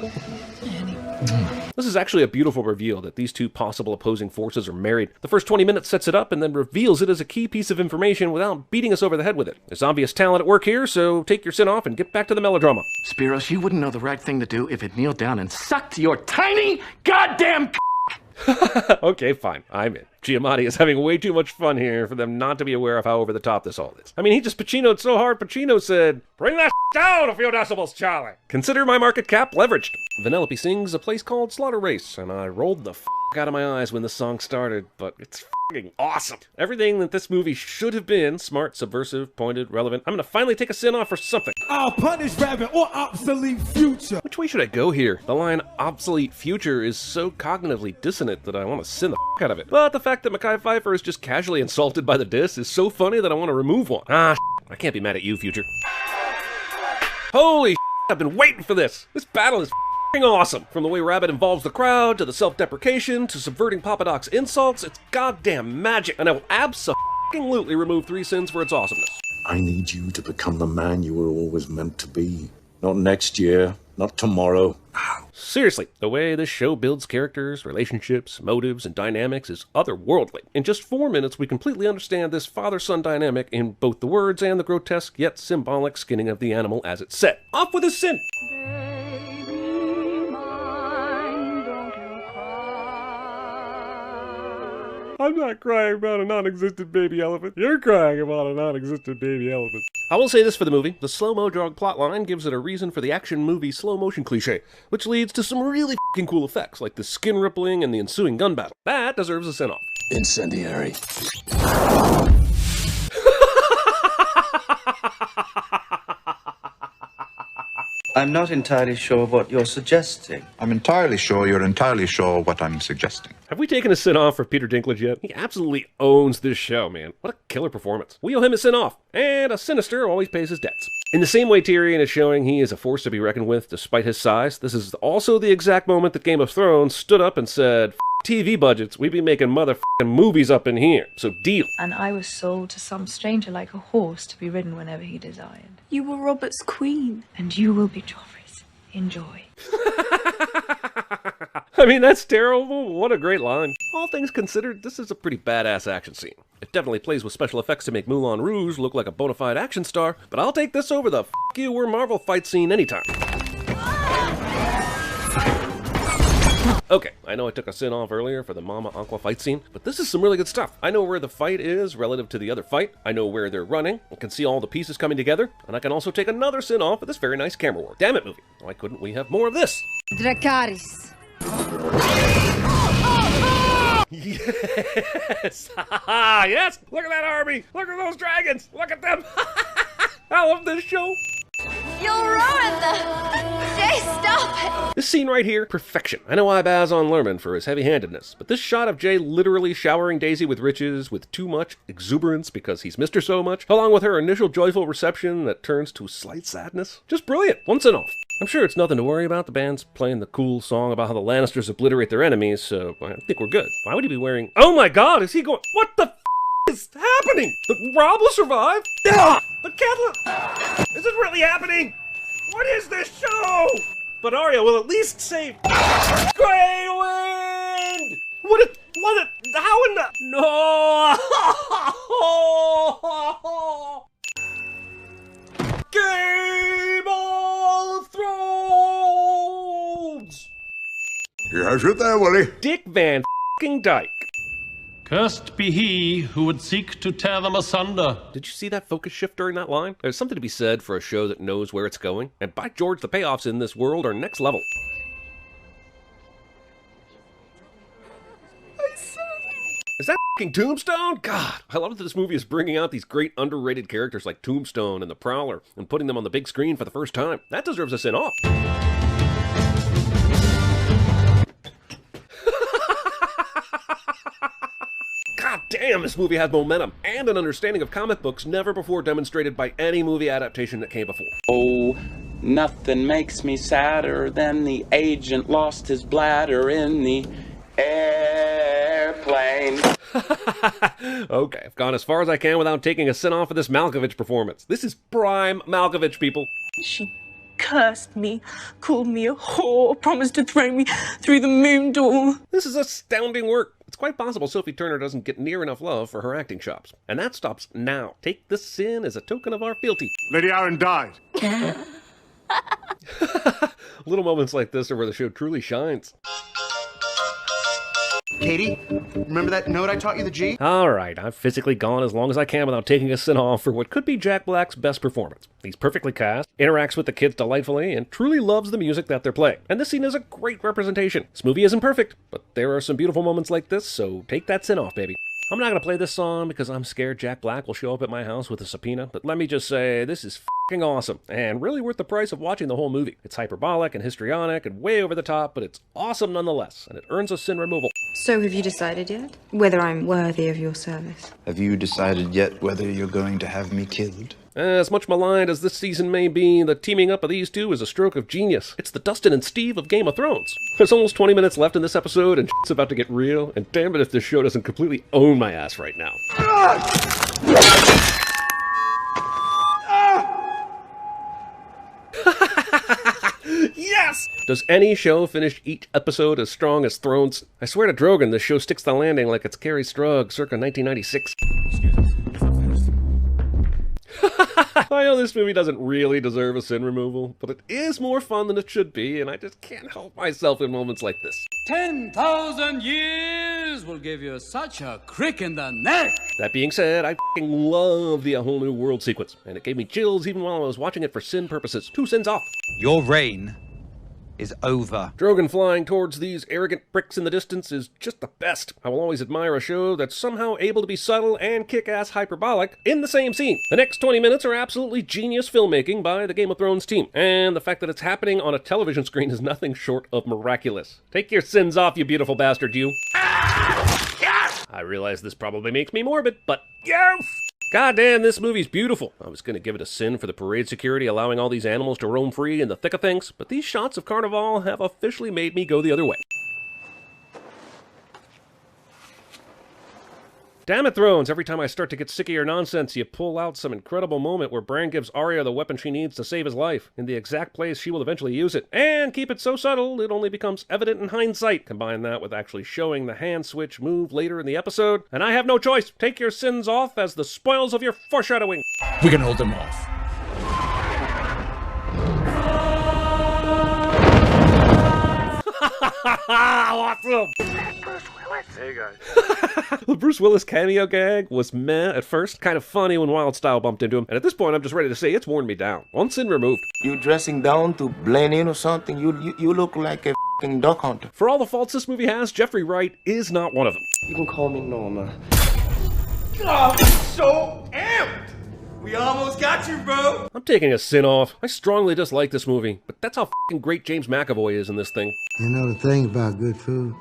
This is actually a beautiful reveal that these two possible opposing forces are married. The first 20 minutes sets it up and then reveals it as a key piece of information without beating us over the head with it. There's obvious talent at work here, so take your sin off and get back to the melodrama. Spiros, you wouldn't know the right thing to do if it kneeled down and sucked your tiny goddamn Okay, fine. I'm in. Giamatti is having way too much fun here for them not to be aware of how over the top this all is. I mean, he just Pacino'd so hard, Pacino said, "Bring that down a few decibels, Charlie." Consider my market cap leveraged. Vanellope sings a place called Slaughter Race, and I rolled the out of my eyes when the song started, but it's fucking awesome. Everything that this movie should have been, smart, subversive, pointed, relevant. I'm gonna finally take a sin off for something. I'll punish rabbit or obsolete future. Which way should I go here? The line obsolete future is so cognitively dissonant that I want to sin the out of it. But the fact that Mekhi Phifer is just casually insulted by the diss is so funny that I want to remove one. I can't be mad at you, future. Holy I've been waiting for this. This battle is awesome. From the way Rabbit involves the crowd, to the self-deprecation, to subverting Papa Doc's insults, it's goddamn magic. And I will absolutely remove 3 sins for its awesomeness. I need you to become the man you were always meant to be. Not next year, not tomorrow. Seriously, the way this show builds characters, relationships, motives, and dynamics is otherworldly. In just 4 minutes, we completely understand this father-son dynamic in both the words and the grotesque yet symbolic skinning of the animal as it's said. Off with his sin! I'm not crying about a non-existent baby elephant. You're crying about a non-existent baby elephant. I will say this for the movie. The slow-mo drug plotline gives it a reason for the action movie slow-motion cliche, which leads to some really f***ing cool effects, like the skin rippling and the ensuing gun battle. That deserves a send-off. Incendiary. I'm not entirely sure what you're suggesting. I'm entirely sure you're entirely sure what I'm suggesting. Have we taken a sin off for Peter Dinklage yet? He absolutely owns this show, man. What a killer performance. We owe him a sin off. And a sinister always pays his debts. In the same way Tyrion is showing he is a force to be reckoned with despite his size, this is also the exact moment that Game of Thrones stood up and said, TV budgets, we be making motherfucking movies up in here, so deal. And I was sold to some stranger like a horse to be ridden whenever he desired. You were Robert's queen. And you will be Joffrey's. Enjoy. I mean, that's terrible. What a great line. All things considered, this is a pretty badass action scene. It definitely plays with special effects to make Moulin Rouge look like a bona fide action star, but I'll take this over the f*** you, we're Marvel fight scene anytime. Okay, I know I took a sin off earlier for the Mama Aqua fight scene, but this is some really good stuff. I know where the fight is relative to the other fight, I know where they're running, I can see all the pieces coming together, and I can also take another sin off for this very nice camera work. Damn it, movie. Why couldn't we have more of this? Dracarys. Yes! Yes! Look at that army! Look at those dragons! Look at them! I love this show! You'll ruin the... Jay, stop it! This scene right here, perfection. I know I baz on Lerman for his heavy-handedness, but this shot of Jay literally showering Daisy with riches with too much exuberance because he's missed her so much, along with her initial joyful reception that turns to slight sadness, just brilliant. One sin off. I'm sure it's nothing to worry about. The band's playing the cool song about how the Lannisters obliterate their enemies, so I think we're good. Why would he be wearing... Oh my god, is he going... What the is happening? The Rob will survive? The Catholic... Is this really happening? What is this show? But Arya will at least save... Grey Wind! How in the... No! Game of Thrones! Yes, it there, Willie. Dick Van Dyke. Cursed be he who would seek to tear them asunder. Did you see that focus shift during that line? There's something to be said for a show that knows where it's going. And by George, the payoffs in this world are next level. Is that f***ing Tombstone? God, I love that this movie is bringing out these great underrated characters like Tombstone and the Prowler and putting them on the big screen for the first time. That deserves a sin off. God damn, this movie has momentum and an understanding of comic books never before demonstrated by any movie adaptation that came before. Oh, nothing makes me sadder than the agent lost his bladder in the airplane. Okay, I've gone as far as I can without taking a sin off of this Malkovich performance. This is prime Malkovich, people. She cursed me, called me a whore, promised to throw me through the moon door. This is astounding work. It's quite possible Sophie Turner doesn't get near enough love for her acting chops. And that stops now. Take this sin as a token of our fealty. Lady Aaron died. Little moments like this are where the show truly shines. Katie, remember that note I taught you the G? Alright, I've physically gone as long as I can without taking a sin off for what could be Jack Black's best performance. He's perfectly cast, interacts with the kids delightfully, and truly loves the music that they're playing. And this scene is a great representation. This movie isn't perfect, but there are some beautiful moments like this, so take that sin off, baby. I'm not going to play this song because I'm scared Jack Black will show up at my house with a subpoena, but let me just say, this is f***ing awesome, and really worth the price of watching the whole movie. It's hyperbolic and histrionic and way over the top, but it's awesome nonetheless, and it earns a sin removal. So have you decided yet whether I'm worthy of your service? Have you decided yet whether you're going to have me killed? As much maligned as this season may be, the teaming up of these two is a stroke of genius. It's the Dustin and Steve of Game of Thrones. There's almost 20 minutes left in this episode, and shit's about to get real, and damn it if this show doesn't completely own my ass right now. Yes! Does any show finish each episode as strong as Thrones? I swear to Drogon, this show sticks the landing like it's Carrie Strug circa 1996. I know this movie doesn't really deserve a sin removal, but it is more fun than it should be, and I just can't help myself in moments like this. 10,000 years will give you such a crick in the neck! That being said, I f***ing love the A Whole New World sequence, and it gave me chills even while I was watching it for sin purposes. 2 sins off. Your reign is over. Drogon flying towards these arrogant pricks in the distance is just the best. I will always admire a show that's somehow able to be subtle and kick-ass hyperbolic in the same scene. The next 20 minutes are absolutely genius filmmaking by the Game of Thrones team, and the fact that it's happening on a television screen is nothing short of miraculous. Take your sins off, you beautiful bastard, you. Yes! I realize this probably makes me morbid, but yes! Goddamn, this movie's beautiful. I was gonna give it a sin for the parade security allowing all these animals to roam free in the thick of things, but these shots of Carnival have officially made me go the other way. Damn it, Thrones, every time I start to get sick of your nonsense, you pull out some incredible moment where Bran gives Arya the weapon she needs to save his life, in the exact place she will eventually use it. And keep it so subtle, it only becomes evident in hindsight. Combine that with actually showing the hand switch move later in the episode, and I have no choice. Take your sins off as the spoils of your foreshadowing. We can hold them off. Awesome! Hey guys. The Bruce Willis cameo gag was meh at first, kind of funny when Wild Style bumped into him, and at this point I'm just ready to say it's worn me down. One sin removed. You dressing down to blend in or something? You look like a f***ing duck hunter. For all the faults this movie has, Jeffrey Wright is not one of them. You can call me Norma. Oh, I'm so amped! We almost got you, bro! I'm taking a sin off. I strongly dislike this movie, but that's how f***ing great James McAvoy is in this thing. You know the thing about good food?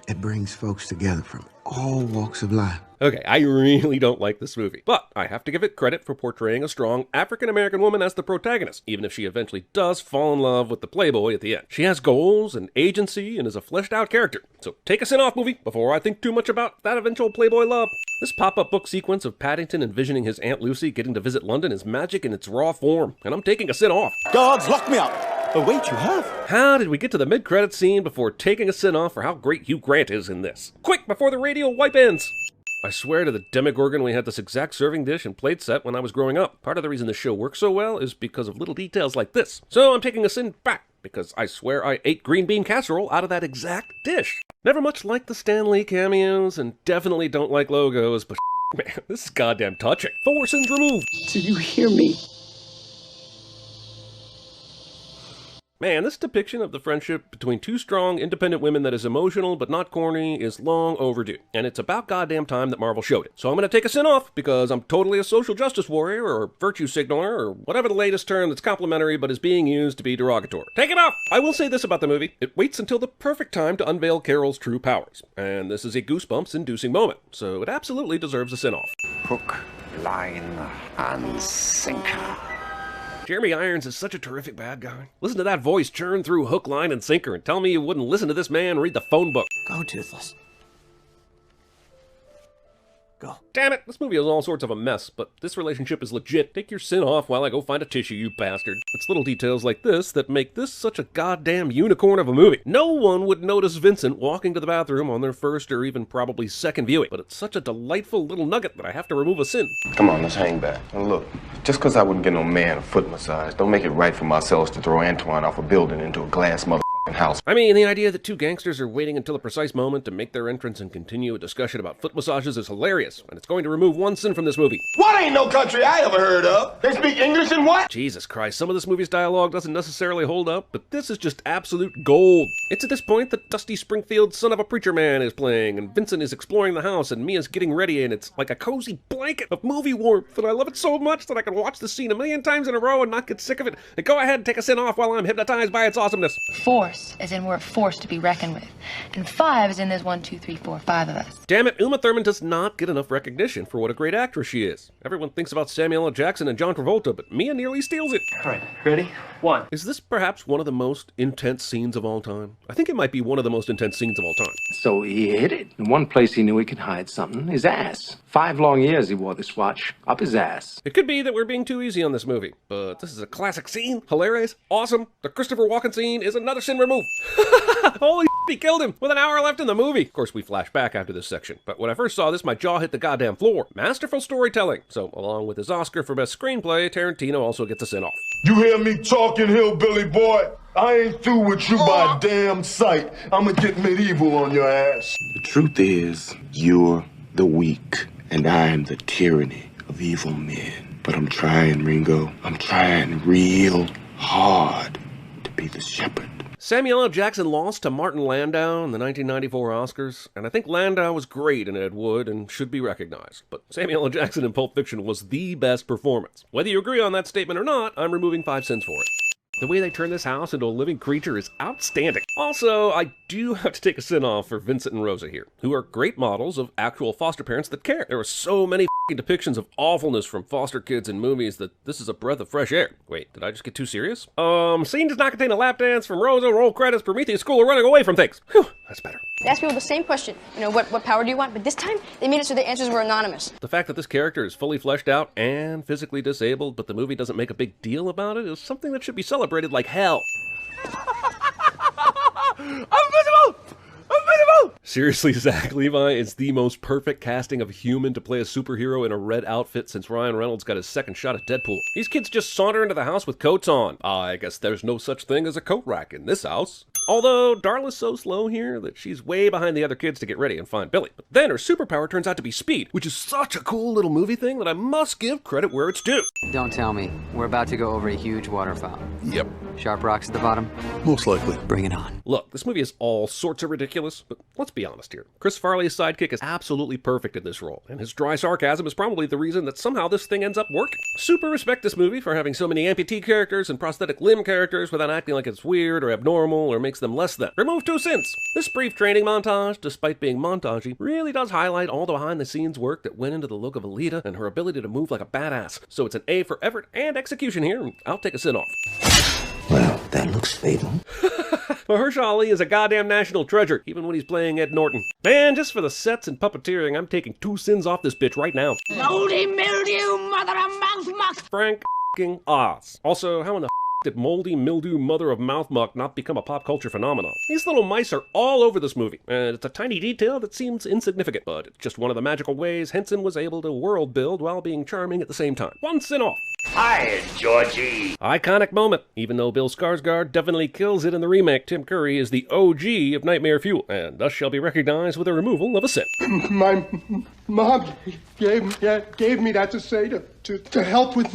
It brings folks together from all walks of life. Okay, I really don't like this movie, but I have to give it credit for portraying a strong African-American woman as the protagonist, even if she eventually does fall in love with the playboy at the end. She has goals and agency and is a fleshed-out character. So take a sin off, movie, before I think too much about that eventual playboy love. This pop-up book sequence of Paddington envisioning his Aunt Lucy getting to visit London is magic in its raw form, and I'm taking a sin off. Guards, lock me up! Oh wait, you have? How did we get to the mid-credit scene before taking a sin off for how great Hugh Grant is in this? Quick, before the radio wipe ends! I swear to the Demogorgon we had this exact serving dish and plate set when I was growing up. Part of the reason the show works so well is because of little details like this. So I'm taking a sin back, because I swear I ate green bean casserole out of that exact dish. Never much like the Stan Lee cameos, and definitely don't like logos, but man, this is goddamn touching. 4 sins removed. Do you hear me? Man, this depiction of the friendship between 2 strong, independent women that is emotional but not corny is long overdue. And it's about goddamn time that Marvel showed it. So I'm gonna take a sin off because I'm totally a social justice warrior or virtue signaler or whatever the latest term that's complimentary but is being used to be derogatory. Take it off! I will say this about the movie. It waits until the perfect time to unveil Carol's true powers. And this is a goosebumps-inducing moment. So it absolutely deserves a sin off. Hook, line, and sinker. Jeremy Irons is such a terrific bad guy. Listen to that voice churn through hook, line, and sinker and tell me you wouldn't listen to this man read the phone book. Go, Toothless. Go. Damn it, this movie is all sorts of a mess, but this relationship is legit. Take your sin off while I go find a tissue, you bastard. It's little details like this that make this such a goddamn unicorn of a movie. No one would notice Vincent walking to the bathroom on their first or even probably second viewing, but it's such a delightful little nugget that I have to remove a sin. Come on, let's hang back. And look, just because I wouldn't get no man a foot massage, don't make it right for Marcellus to throw Antoine off a building into a glass motherfucking house. I mean, the idea that two gangsters are waiting until a precise moment to make their entrance and continue a discussion about foot massages is hilarious, and it's going to remove one sin from this movie. What ain't no country I ever heard of? They speak English and what? Jesus Christ, some of this movie's dialogue doesn't necessarily hold up, but this is just absolute gold. It's at this point that Dusty Springfield's Son of a Preacher Man is playing, and Vincent is exploring the house, and Mia's getting ready, and it's like a cozy blanket of movie warmth, and I love it so much that I can watch the scene a million times in a row and not get sick of it. And go ahead and take a sin off while I'm hypnotized by its awesomeness. Force, as in we're a force to be reckoned with. And 5 as in there's 1, 2, 3, 4, 5 of us. Damn it, Uma Thurman does not get enough recognition for what a great actress she is. Everyone thinks about Samuel L. Jackson and John Travolta, but Mia nearly steals it. All right, ready? 1. Is this perhaps one of the most intense scenes of all time? I think it might be one of the most intense scenes of all time. So he hid it. In one place he knew he could hide something. His ass. 5 long years he wore this watch. Up his ass. It could be that we're being too easy on this movie, but this is a classic scene. Hilarious. Awesome. The Christopher Walken scene is another sin removed. Holy shit, he killed him with an hour left in the movie. Of course, we flash back after this section, but when I first saw this, my jaw hit the goddamn floor. Masterful storytelling. So, along with his Oscar for Best Screenplay, Tarantino also gets a sin off. You hear me talking, hillbilly boy? I ain't through with you by damn sight. I'ma get medieval on your ass. The truth is, you're the weak, and I am the tyranny of evil men. But I'm trying, Ringo. I'm trying real hard to be the shepherd. Samuel L. Jackson lost to Martin Landau in the 1994 Oscars, and I think Landau was great in Ed Wood and should be recognized. But Samuel L. Jackson in Pulp Fiction was the best performance. Whether you agree on that statement or not, I'm removing 5 cents for it. The way they turn this house into a living creature is outstanding. Also, I do have to take a sin off for Vincent and Rosa here, who are great models of actual foster parents that care. There are so many depictions of awfulness from foster kids in movies that this is a breath of fresh air. Wait, did I just get too serious? Scene does not contain a lap dance from Rosa, roll credits, Prometheus School, or running away from things. Whew, that's better. They asked people the same question, what power do you want? But this time, they made it so the answers were anonymous. The fact that this character is fully fleshed out and physically disabled, but the movie doesn't make a big deal about it, is something that should be celebrated like hell. Invisible! Seriously, Zach Levi is the most perfect casting of a human to play a superhero in a red outfit since Ryan Reynolds got his second shot at Deadpool. These kids just saunter into the house with coats on. I guess there's no such thing as a coat rack in this house. Although, Darla's so slow here that she's way behind the other kids to get ready and find Billy. But then her superpower turns out to be speed, which is such a cool little movie thing that I must give credit where it's due. Don't tell me. We're about to go over a huge waterfall. Yep. Sharp rocks at the bottom? Most likely. Bring it on. Look, this movie is all sorts of ridiculous, but let's be honest here. Chris Farley's sidekick is absolutely perfect in this role, and his dry sarcasm is probably the reason that somehow this thing ends up working. Super respect this movie for having so many amputee characters and prosthetic limb characters without acting like it's weird or abnormal or makes them less than. Remove 2 cents. This brief training montage, despite being montagey, really does highlight all the behind-the-scenes work that went into the look of Alita and her ability to move like a badass. So it's an A for effort and execution here, and I'll take a sin off. Well, that looks fatal. Mahershala Ali is a goddamn national treasure, even when he's playing Ed Norton. Man, just for the sets and puppeteering, I'm taking 2 sins off this bitch right now. Moldy mildew, mother of mouth muck. Frank f***ing Oz. Also, how in the did moldy mildew mother of mouth muck not become a pop culture phenomenon? These little mice are all over this movie, and it's a tiny detail that seems insignificant, but it's just one of the magical ways Henson was able to world build while being charming at the same time. 1 sin off. Hi, Georgie. Iconic moment. Even though Bill Skarsgård definitely kills it in the remake, Tim Curry is the OG of Nightmare Fuel, and thus shall be recognized with a removal of a sin. My mom gave me that to say to help with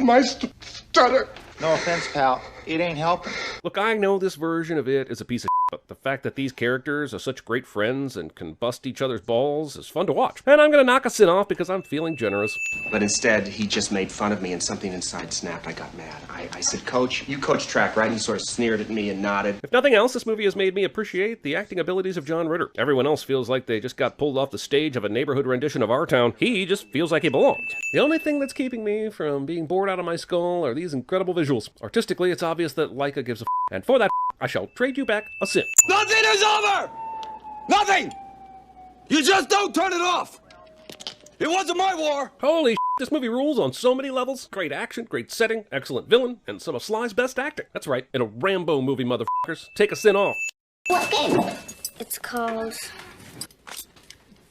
my stutter. No offense, pal. It ain't helping. Look, I know this version of it is a piece of shit, but the fact that these characters are such great friends and can bust each other's balls is fun to watch. And I'm gonna knock a sin off because I'm feeling generous. But instead, he just made fun of me and something inside snapped. I got mad. I said, Coach, you coach track, right? And he sort of sneered at me and nodded. If nothing else, this movie has made me appreciate the acting abilities of John Ritter. Everyone else feels like they just got pulled off the stage of a neighborhood rendition of Our Town. He just feels like he belongs. The only thing that's keeping me from being bored out of my skull are these incredible visuals. Artistically, it's obvious that Leica gives a and for that I shall trade you back a sin. Nothing is over! Nothing! You just don't turn it off! It wasn't my war! Holy shit, this movie rules on so many levels. Great action, great setting, excellent villain, and some of Sly's best acting. That's right, in a Rambo movie, motherfuckers. Take a sin off. What game? It's called...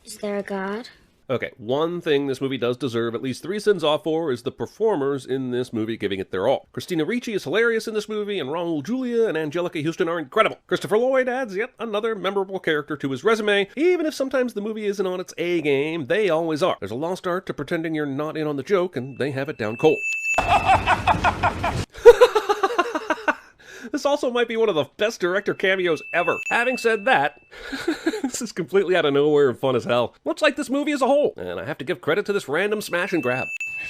Is There a God? Okay, one thing this movie does deserve at least 3 sins off for is the performers in this movie giving it their all. Christina Ricci is hilarious in this movie, and Raul Julia and Angelica Houston are incredible. Christopher Lloyd adds yet another memorable character to his resume. Even if sometimes the movie isn't on its A game, they always are. There's a lost art to pretending you're not in on the joke, and they have it down cold. This also might be one of the best director cameos ever. Having said that, this is completely out of nowhere and fun as hell. Much like this movie as a whole. And I have to give credit to this random smash and grab.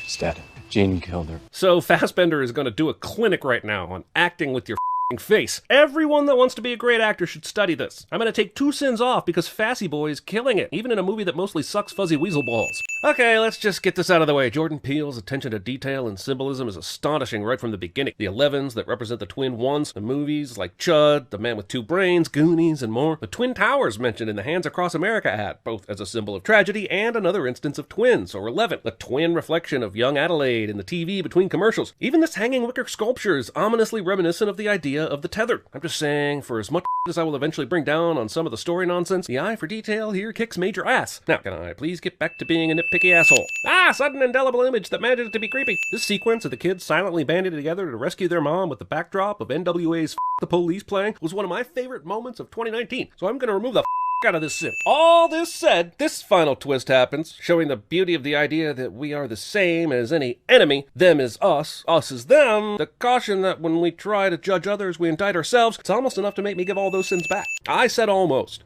Is that Gene killed her? So Fassbender is going to do a clinic right now on acting with your face. Everyone that wants to be a great actor should study this. I'm going to take 2 sins off because Fassy Boy is killing it, even in a movie that mostly sucks fuzzy weasel balls. Okay, let's just get this out of the way. Jordan Peele's attention to detail and symbolism is astonishing right from the beginning. The 11s that represent the twin ones, the movies like Chud, The Man with Two Brains, Goonies, and more. The Twin Towers mentioned in the Hands Across America ad, both as a symbol of tragedy and another instance of twins, or 11. The twin reflection of young Adelaide in the TV between commercials. Even this hanging wicker sculpture is ominously reminiscent of the idea of the tethered. I'm just saying, for as much as I will eventually bring down on some of the story nonsense, the eye for detail here kicks major ass. Now, can I please get back to being a nitpicky asshole? Sudden indelible image that manages to be creepy. This sequence of the kids silently banding together to rescue their mom with the backdrop of NWA's F the Police playing was one of my favorite moments of 2019, so I'm gonna remove the out of this sim. All this said, this final twist happens, showing the beauty of the idea that we are the same as any enemy. Them is us is them. The caution that when we try to judge others, we indict ourselves. It's almost enough to make me give all those sins back. I said almost.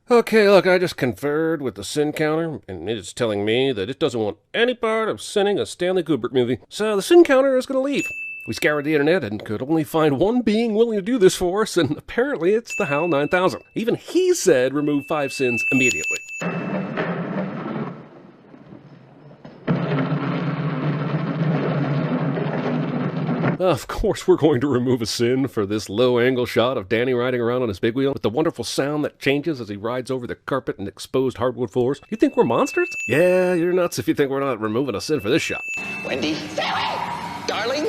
Okay, look, I just conferred with the sin counter, and it is telling me that it doesn't want any part of sinning a Stanley Kubrick movie. So the sin counter is going to leave. We scoured the internet and could only find one being willing to do this for us, and apparently it's the HAL 9000. Even he said remove 5 sins immediately. Of course we're going to remove a sin for this low-angle shot of Danny riding around on his big wheel with the wonderful sound that changes as he rides over the carpet and exposed hardwood floors. You think we're monsters? Yeah, you're nuts if you think we're not removing a sin for this shot. Wendy, stay away! Darling,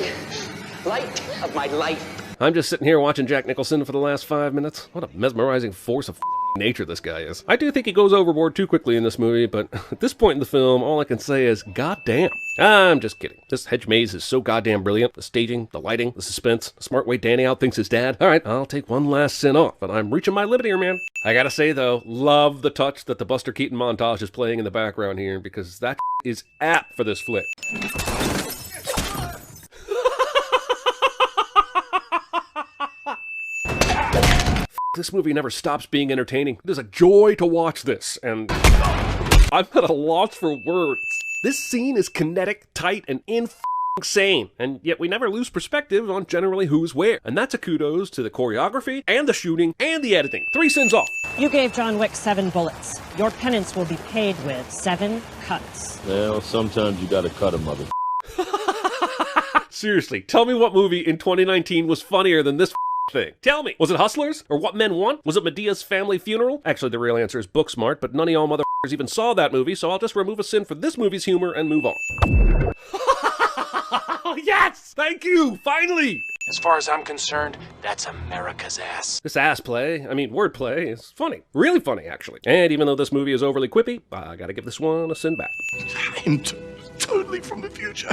light of my life. I'm just sitting here watching Jack Nicholson for the last 5 minutes. What a mesmerizing force of nature this guy is. I do think he goes overboard too quickly in this movie, but at this point in the film, all I can say is, goddamn. I'm just kidding. This hedge maze is so goddamn brilliant. The staging, the lighting, the suspense, the smart way Danny outthinks his dad. All right, I'll take one last sin off, but I'm reaching my limit here, man. I gotta say, though, love the touch that the Buster Keaton montage is playing in the background here, because that is apt for this flick. This movie never stops being entertaining. It is a joy to watch this, and I'm at a loss for words. This scene is kinetic, tight, and insane, and yet we never lose perspective on generally who's where. And that's a kudos to the choreography, and the shooting, and the editing. 3 sins off. You gave John Wick 7 bullets. Your penance will be paid with 7 cuts. Well, sometimes you gotta cut a mother. Seriously, tell me what movie in 2019 was funnier than this thing. Tell me, was it Hustlers? Or What Men Want? Was it Medea's Family Funeral? Actually, the real answer is Booksmart, but none of y'all motherfuckers even saw that movie, so I'll just remove a sin for this movie's humor and move on. Yes! Thank you! Finally! As far as I'm concerned, that's America's ass. This wordplay is funny. Really funny, actually. And even though this movie is overly quippy, I gotta give this one a sin back. I'm totally from the future.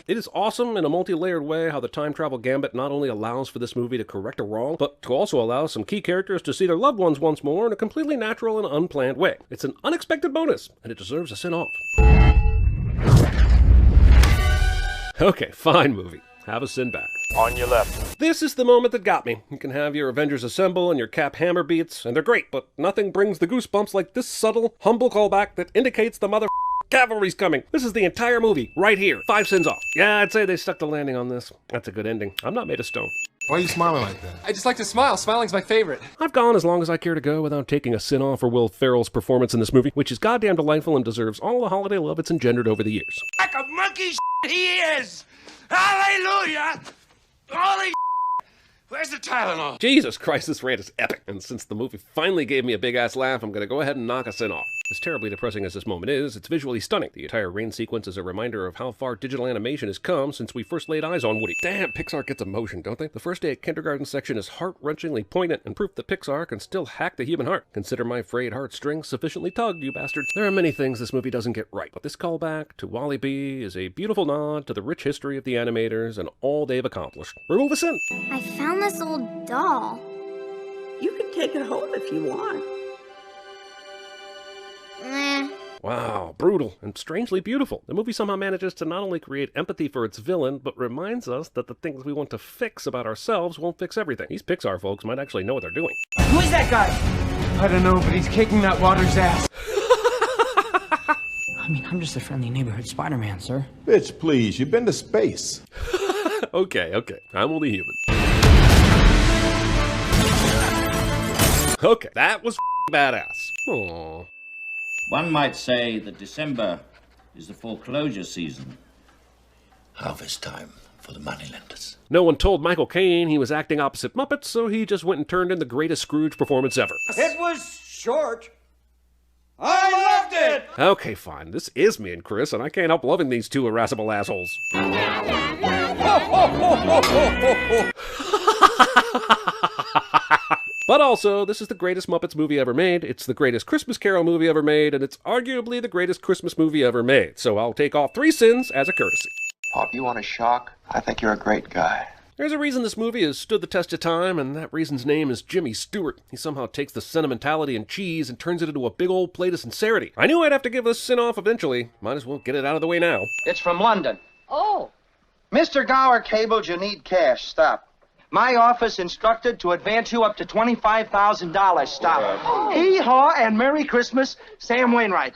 It is awesome in a multi-layered way how the time travel gambit not only allows for this movie to correct a wrong, but to also allow some key characters to see their loved ones once more in a completely natural and unplanned way. It's an unexpected bonus, and it deserves a sin off. Okay, fine movie. Have a sin back. On your left. This is the moment that got me. You can have your Avengers assemble and your Cap hammer beats, and they're great, but nothing brings the goosebumps like this subtle, humble callback that indicates the mother cavalry's coming. This is the entire movie, right here. 5 sins off. Yeah, I'd say they stuck the landing on this. That's a good ending. I'm not made of stone. Why are you smiling like that? I just like to smile. Smiling's my favorite. I've gone as long as I care to go without taking a sin off for Will Ferrell's performance in this movie, which is goddamn delightful and deserves all the holiday love it's engendered over the years. Like a monkey he is! Hallelujah! Holy Where's the Tylenol? Jesus Christ, this rant is epic. And since the movie finally gave me a big-ass laugh, I'm gonna go ahead and knock us in off. As terribly depressing as this moment is, it's visually stunning. The entire rain sequence is a reminder of how far digital animation has come since we first laid eyes on Woody. Damn, Pixar gets emotion, don't they? The first day at kindergarten section is heart-wrenchingly poignant and proof that Pixar can still hack the human heart. Consider my frayed heartstrings sufficiently tugged, you bastards. There are many things this movie doesn't get right, but this callback to Wall-E B is a beautiful nod to the rich history of the animators and all they've accomplished. Remove a sin! I found this old doll. You can take it home if you want. Wow, brutal and strangely beautiful. The movie somehow manages to not only create empathy for its villain, but reminds us that the things we want to fix about ourselves won't fix everything. These Pixar folks might actually know what they're doing. Who is that guy? I don't know, but he's kicking that water's ass. I mean, I'm just a friendly neighborhood Spider-Man, sir. Bitch, please, you've been to space. Okay, I'm only human. Okay, that was badass. Aww. One might say that December is the foreclosure season. Harvest time for the moneylenders. No one told Michael Caine he was acting opposite Muppets, so he just went and turned in the greatest Scrooge performance ever. It was short. I loved it! Okay, fine. This is me and Chris, and I can't help loving these two irascible assholes. But also, this is the greatest Muppets movie ever made, it's the greatest Christmas Carol movie ever made, and it's arguably the greatest Christmas movie ever made. So I'll take off 3 sins as a courtesy. Pop, you want a shock? I think you're a great guy. There's a reason this movie has stood the test of time, and that reason's name is Jimmy Stewart. He somehow takes the sentimentality and cheese and turns it into a big old plate of sincerity. I knew I'd have to give this sin off eventually. Might as well get it out of the way now. It's from London. Oh. Mr. Gower cabled you need cash. Stop. My office instructed to advance you up to $25,000. Stop. Hee-haw and Merry Christmas, Sam Wainwright.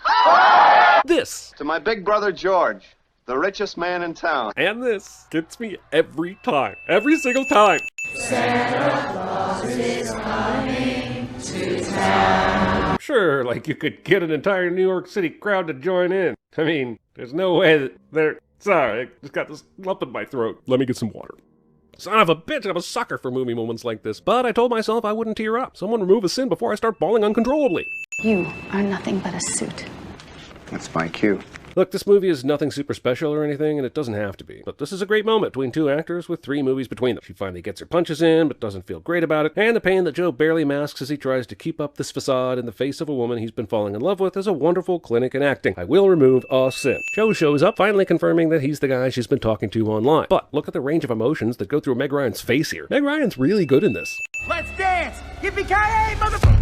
This. To my big brother George, the richest man in town. And this gets me every time. Every single time. Santa Claus is coming to town. Sure, like you could get an entire New York City crowd to join in. I mean, there's no way that they're... Sorry, I just got this lump in my throat. Let me get some water. Son of a bitch, I'm a sucker for movie moments like this. But I told myself I wouldn't tear up. Someone remove a sin before I start bawling uncontrollably. You are nothing but a suit. That's my cue. Look, this movie is nothing super special or anything, and it doesn't have to be. But this is a great moment between two actors with 3 movies between them. She finally gets her punches in, but doesn't feel great about it. And the pain that Joe barely masks as he tries to keep up this facade in the face of a woman he's been falling in love with is a wonderful clinic in acting. I will remove a sin. Joe shows up, finally confirming that he's the guy she's been talking to online. But look at the range of emotions that go through Meg Ryan's face here. Meg Ryan's really good in this. Let's dance! Yippee-ki-yay, motherfucker!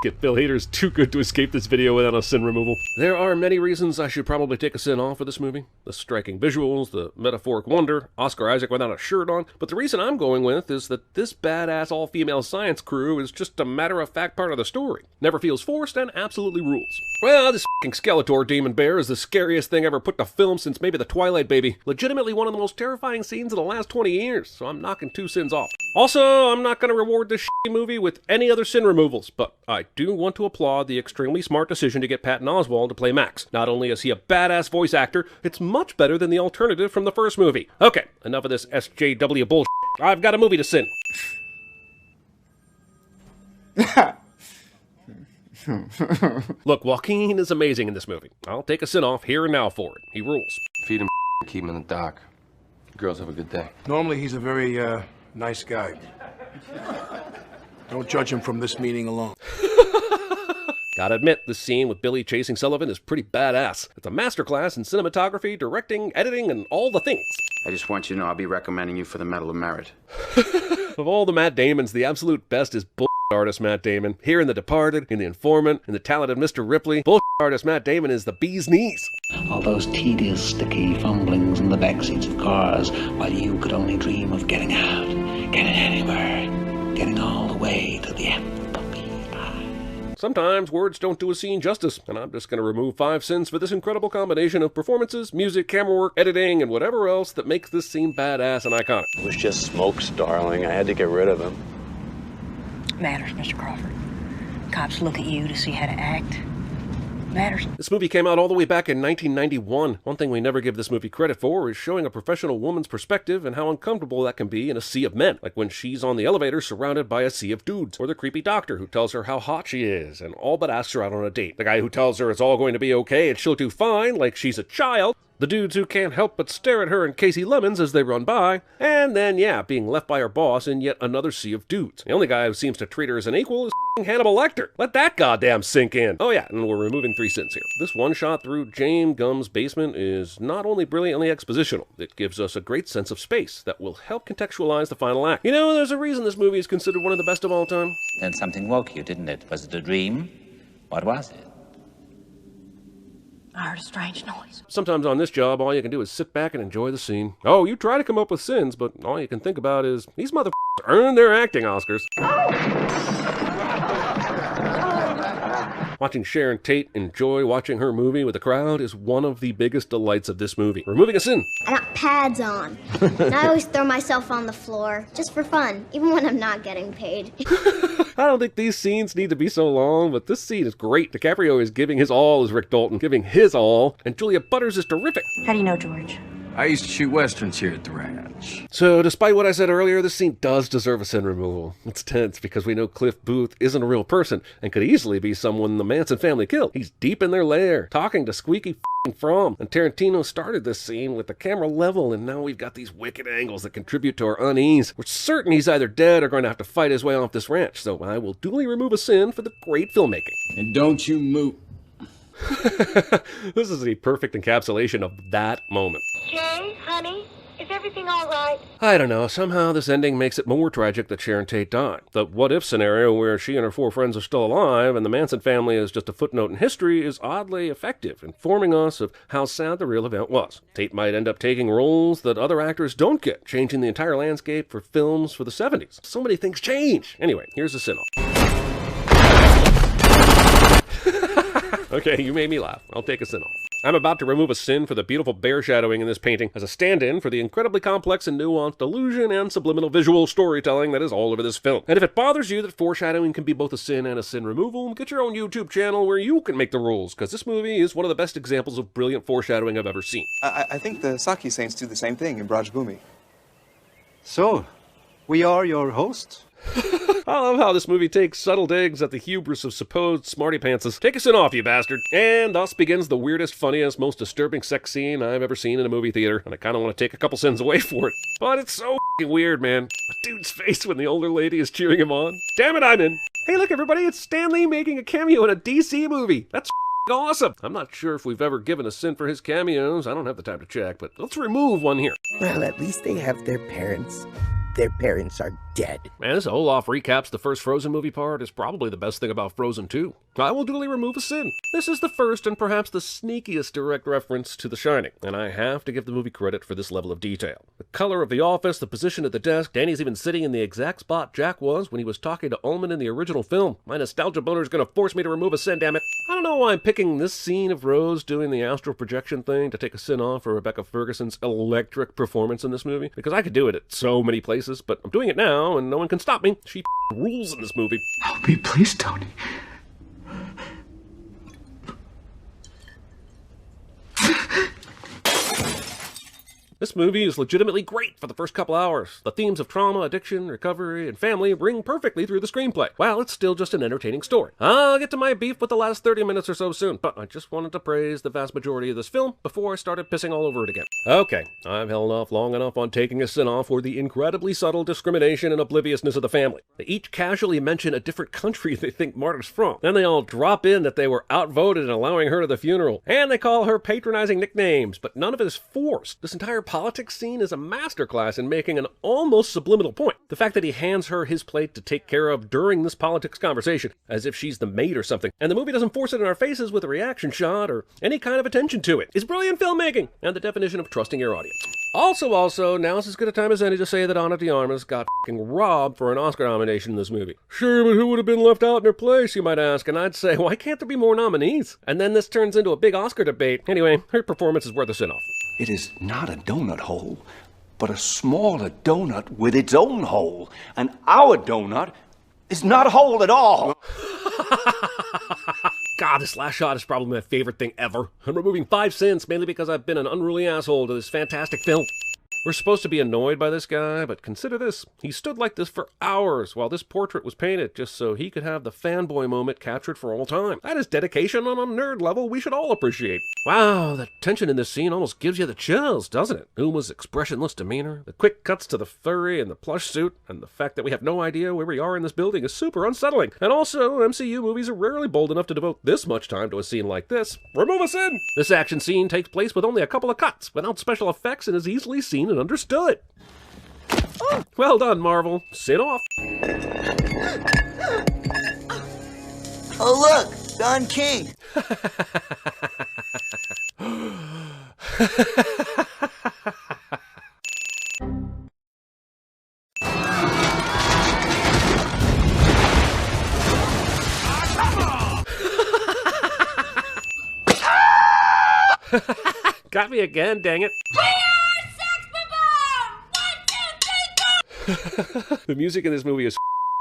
It, Bill Hader's too good to escape this video without a sin removal. There are many reasons I should probably take a sin off for this movie. The striking visuals, the metaphoric wonder, Oscar Isaac without a shirt on. But the reason I'm going with is that this badass all-female science crew is just a matter-of-fact part of the story. Never feels forced and absolutely rules. Well, this f***ing Skeletor demon bear is the scariest thing ever put to film since maybe the Twilight Baby. Legitimately one of the most terrifying scenes of the last 20 years, so I'm knocking 2 sins off. Also, I'm not going to reward this shitty movie with any other sin removals, but I do want to applaud the extremely smart decision to get Patton Oswalt to play Max. Not only is he a badass voice actor, it's much better than the alternative from the first movie. Okay, enough of this SJW bullshit. I've got a movie to sin. Look, Joaquin is amazing in this movie. I'll take a sin off here and now for it. He rules. Feed him, keep him in the dock. Girls have a good day. Normally, he's a very, nice guy. Don't judge him from this meeting alone. Gotta admit, this scene with Billy chasing Sullivan is pretty badass. It's a masterclass in cinematography, directing, editing, and all the things. I just want you to know I'll be recommending you for the Medal of Merit. Of all the Matt Damons, the absolute best is bull artist Matt Damon. Here in The Departed, in The Informant, in The Talented Mr. Ripley, bull artist Matt Damon is the bee's knees. All those tedious, sticky fumblings in the backseats of cars while you could only dream of getting out, getting anywhere, getting all the way to the end. Sometimes words don't do a scene justice, and I'm just going to remove 5 sins for this incredible combination of performances, music, camera work, editing, and whatever else that makes this scene badass and iconic. It was just smokes, darling. I had to get rid of him. Matters, Mr. Crawford. Cops look at you to see how to act. matters. This movie came out all the way back in 1991. One thing we never give this movie credit for is showing a professional woman's perspective and how uncomfortable that can be in a sea of men. Like when she's on the elevator surrounded by a sea of dudes. Or the creepy doctor who tells her how hot she is and all but asks her out on a date. The guy who tells her it's all going to be okay and she'll do fine like she's a child. The dudes who can't help but stare at her and Casey Lemons as they run by, and then, yeah, being left by her boss in yet another sea of dudes. The only guy who seems to treat her as an equal is Hannibal Lecter. Let that goddamn sink in. Oh yeah, and we're removing 3 sins here. This one shot through James Gumm's basement is not only brilliantly expositional, it gives us a great sense of space that will help contextualize the final act. You know, there's a reason this movie is considered one of the best of all time. Then something woke you, didn't it? Was it a dream? What was it? I heard a strange noise. Sometimes on this job, all you can do is sit back and enjoy the scene. Oh, you try to come up with sins, but all you can think about is, these motherfuckers earned their acting Oscars. Watching Sharon Tate enjoy watching her movie with the crowd is one of the biggest delights of this movie. Removing a sin. I got pads on. And I always throw myself on the floor, just for fun, even when I'm not getting paid. I don't think these scenes need to be so long, but this scene is great. DiCaprio is giving his all as Rick Dalton, giving his all, and Julia Butters is terrific. How do you know, George? I used to shoot westerns here at the ranch. So, despite what I said earlier, this scene does deserve a sin removal. It's tense because we know Cliff Booth isn't a real person and could easily be someone the Manson family killed. He's deep in their lair, talking to Squeaky Fromm. And Tarantino started this scene with the camera level, and now we've got these wicked angles that contribute to our unease. We're certain he's either dead or going to have to fight his way off this ranch, so I will duly remove a sin for the great filmmaking. And don't you move. This is a perfect encapsulation of that moment. Jay, honey, is everything all right? I don't know, somehow this ending makes it more tragic that Sharon Tate died. The what-if scenario where she and her 4 friends are still alive and the Manson family is just a footnote in history is oddly effective, informing us of how sad the real event was. Tate might end up taking roles that other actors don't get, changing the entire landscape for films for the 70s. So many things change! Anyway, here's the sin-off. Okay, you made me laugh. I'll take a sin off. I'm about to remove a sin for the beautiful bear shadowing in this painting as a stand-in for the incredibly complex and nuanced illusion and subliminal visual storytelling that is all over this film. And if it bothers you that foreshadowing can be both a sin and a sin removal, get your own YouTube channel where you can make the rules, because this movie is one of the best examples of brilliant foreshadowing I've ever seen. I think the Saki Saints do the same thing in Braj Bhumi. So, we are your hosts? I love how this movie takes subtle digs at the hubris of supposed smarty pantses. Take a sin off, you bastard. And thus begins the weirdest, funniest, most disturbing sex scene I've ever seen in a movie theater, and I kind of want to take a couple sins away for it. But it's so weird, man. A dude's face when the older lady is cheering him on. Damn it, I'm in. Hey, look, everybody, it's Stan Lee making a cameo in a DC movie. That's awesome. I'm not sure if we've ever given a sin for his cameos. I don't have the time to check, but let's remove one here. Well, at least they have their parents. Their parents are dead. Man, this Olaf recaps the first Frozen movie part is probably the best thing about Frozen 2. I will duly remove a sin. This is the first and perhaps the sneakiest direct reference to The Shining, and I have to give the movie credit for this level of detail. The color of the office, the position at the desk, Danny's even sitting in the exact spot Jack was when he was talking to Ullman in the original film. My nostalgia boner is going to force me to remove a sin, damn it. I don't know why I'm picking this scene of Rose doing the astral projection thing to take a sin off for Rebecca Ferguson's electric performance in this movie, because I could do it at so many places, but I'm doing it now and no one can stop me. She rules in this movie. Help me, please, Tony. This movie is legitimately great for the first couple hours. The themes of trauma, addiction, recovery, and family ring perfectly through the screenplay, while it's still just an entertaining story. I'll get to my beef with the last 30 minutes or so soon, but I just wanted to praise the vast majority of this film before I started pissing all over it again. Okay, I've held off long enough on taking a sin off for the incredibly subtle discrimination and obliviousness of the family. They each casually mention a different country they think Marta's from. Then they all drop in that they were outvoted in allowing her to the funeral, and they call her patronizing nicknames, but none of it is forced. This entire politics scene is a masterclass in making an almost subliminal point. The fact that he hands her his plate to take care of during this politics conversation, as if she's the maid or something, and the movie doesn't force it in our faces with a reaction shot or any kind of attention to it, is brilliant filmmaking and the definition of trusting your audience. Also, now's as good a time as any to say that Ana de Armas got f***ing robbed for an Oscar nomination in this movie. Sure, but who would have been left out in her place, you might ask, and I'd say, why can't there be more nominees? And then this turns into a big Oscar debate. Anyway, her performance is worth a sin-off. It is not a donut hole, but a smaller donut with its own hole. And our donut is not a hole at all. God This last shot is probably my favorite thing ever. I'm removing 5 sins, mainly because I've been an unruly asshole to this fantastic film. We're supposed to be annoyed by this guy, but consider this. He stood like this for hours while this portrait was painted just so he could have the fanboy moment captured for all time. That is dedication on a nerd level we should all appreciate. Wow, the tension in this scene almost gives you the chills, doesn't it? Uma's expressionless demeanor, the quick cuts to the furry and the plush suit, and the fact that we have no idea where we are in this building is super unsettling. And also, MCU movies are rarely bold enough to devote this much time to a scene like this. Remove a sin! This action scene takes place with only a couple of cuts, without special effects, and is easily seen and understood. Well done, Marvel. Sin off. Oh, look! Don King! Got me again, dang it. The music in this movie is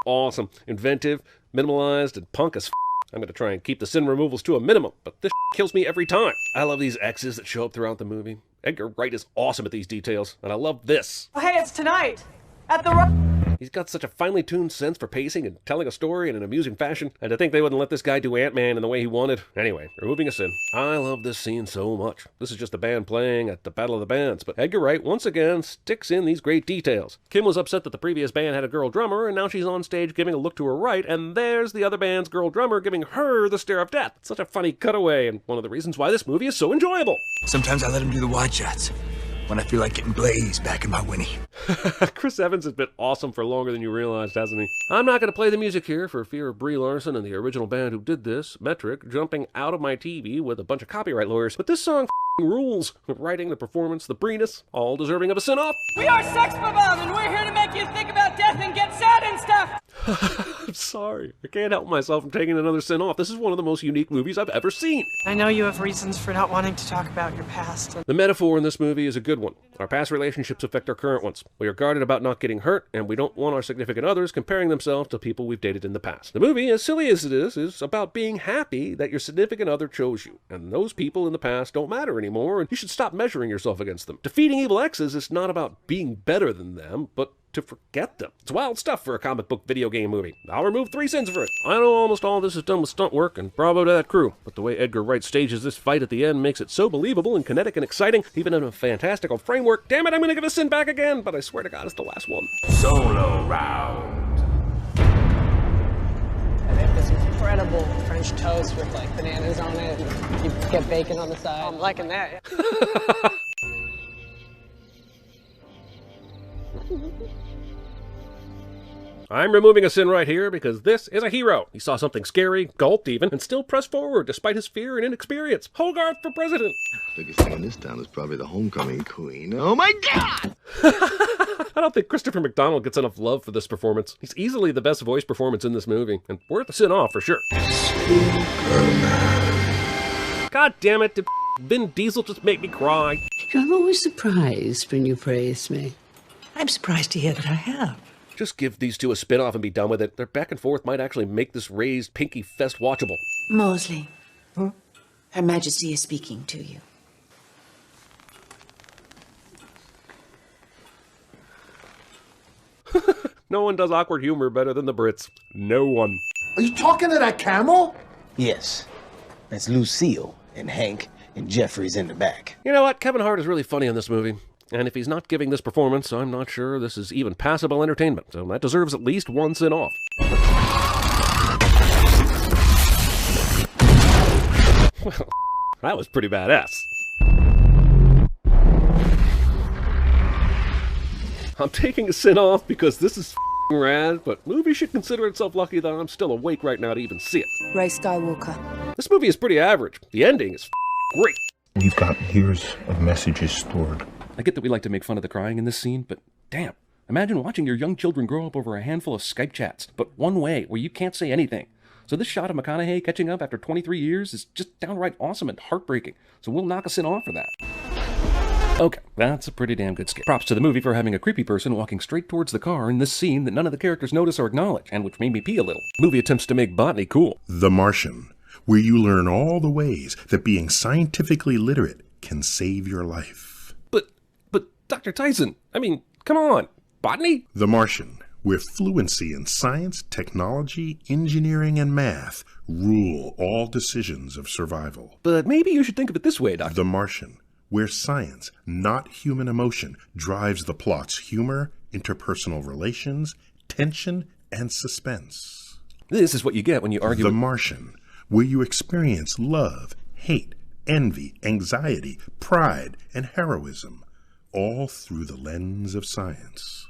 awesome, inventive, minimalized, and punk as I'm going to try and keep the sin removals to a minimum, but this kills me every time. I love these X's that show up throughout the movie. Edgar Wright is awesome at these details, and I love this. Oh, hey, it's tonight at the He's got such a finely tuned sense for pacing and telling a story in an amusing fashion, and to think they wouldn't let this guy do Ant-Man in the way he wanted. Anyway, removing a sin. I love this scene so much. This is just the band playing at the Battle of the Bands, but Edgar Wright once again sticks in these great details. Kim was upset that the previous band had a girl drummer, and now she's on stage giving a look to her right, and there's the other band's girl drummer giving her the stare of death. It's such a funny cutaway, and one of the reasons why this movie is so enjoyable. Sometimes I let him do the wide shots when I feel like getting blazed back in my Winnie. Chris Evans has been awesome for longer than you realized, hasn't he? I'm not going to play the music here for fear of Brie Larson and the original band who did this, Metric, jumping out of my TV with a bunch of copyright lawyers, but this song rules. The writing, the performance, the Breeness, all deserving of a sin-off. We are Sex Bomb, and we're here to make you think about death and get sad and stuff! I'm sorry. I can't help myself from taking another sin off. This is one of the most unique movies I've ever seen. I know you have reasons for not wanting to talk about your past. The metaphor in this movie is a good one. Our past relationships affect our current ones. We are guarded about not getting hurt, and we don't want our significant others comparing themselves to people we've dated in the past. The movie, as silly as it is about being happy that your significant other chose you, and those people in the past don't matter anymore, and you should stop measuring yourself against them. Defeating evil exes is not about being better than them, but to forget them. It's wild stuff for a comic book video game movie. I'll remove 3 sins for it. I know almost all this is done with stunt work, and bravo to that crew, but the way Edgar Wright stages this fight at the end makes it so believable and kinetic and exciting, even in a fantastical framework. Damn it, I'm gonna give a sin back again, but I swear to God it's the last one. Solo round. And they have this incredible French toast with like bananas on it, and you get bacon on the side. I'm liking that. I'm removing a sin right here because this is a hero. He saw something scary, gulped even, and still pressed forward despite his fear and inexperience. Hogarth for president! Biggest thing in this town is probably the homecoming queen. Oh my God! I don't think Christopher McDonald gets enough love for this performance. He's easily the best voice performance in this movie, and worth a sin off for sure. God damn it, did Vin Diesel just make me cry? I'm always surprised when you praise me. I'm surprised to hear that I have. Just give these two a spin-off and be done with it. Their back and forth might actually make this raised pinky fest watchable. Mosley, Her Majesty is speaking to you. No one does awkward humor better than the Brits. No one. Are you talking to that camel? Yes. That's Lucille and Hank and Jeffrey's in the back. You know what? Kevin Hart is really funny in this movie. And if he's not giving this performance, I'm not sure this is even passable entertainment, so that deserves at least 1 sin off. Well, that was pretty badass. I'm taking a sin off because this is rad, but movie should consider itself lucky that I'm still awake right now to even see it. Ray Skywalker. This movie is pretty average. The ending is great. We've got years of messages stored. I get that we like to make fun of the crying in this scene, but damn, imagine watching your young children grow up over a handful of Skype chats, but one way, where you can't say anything. So this shot of McConaughey catching up after 23 years is just downright awesome and heartbreaking, so we'll knock a sin off for that. Okay, that's a pretty damn good scare. Props to the movie for having a creepy person walking straight towards the car in this scene that none of the characters notice or acknowledge, and which made me pee a little. The movie attempts to make botany cool. The Martian, where you learn all the ways that being scientifically literate can save your life. But Dr. Tyson, I mean, come on. Botany? The Martian, where fluency in science, technology, engineering, and math rule all decisions of survival. But maybe you should think of it this way, Doctor. The Martian, where science, not human emotion, drives the plot's humor, interpersonal relations, tension, and suspense. This is what you get when you argue. The Martian, where you experience love, hate, envy, anxiety, pride, and heroism, all through the lens of science.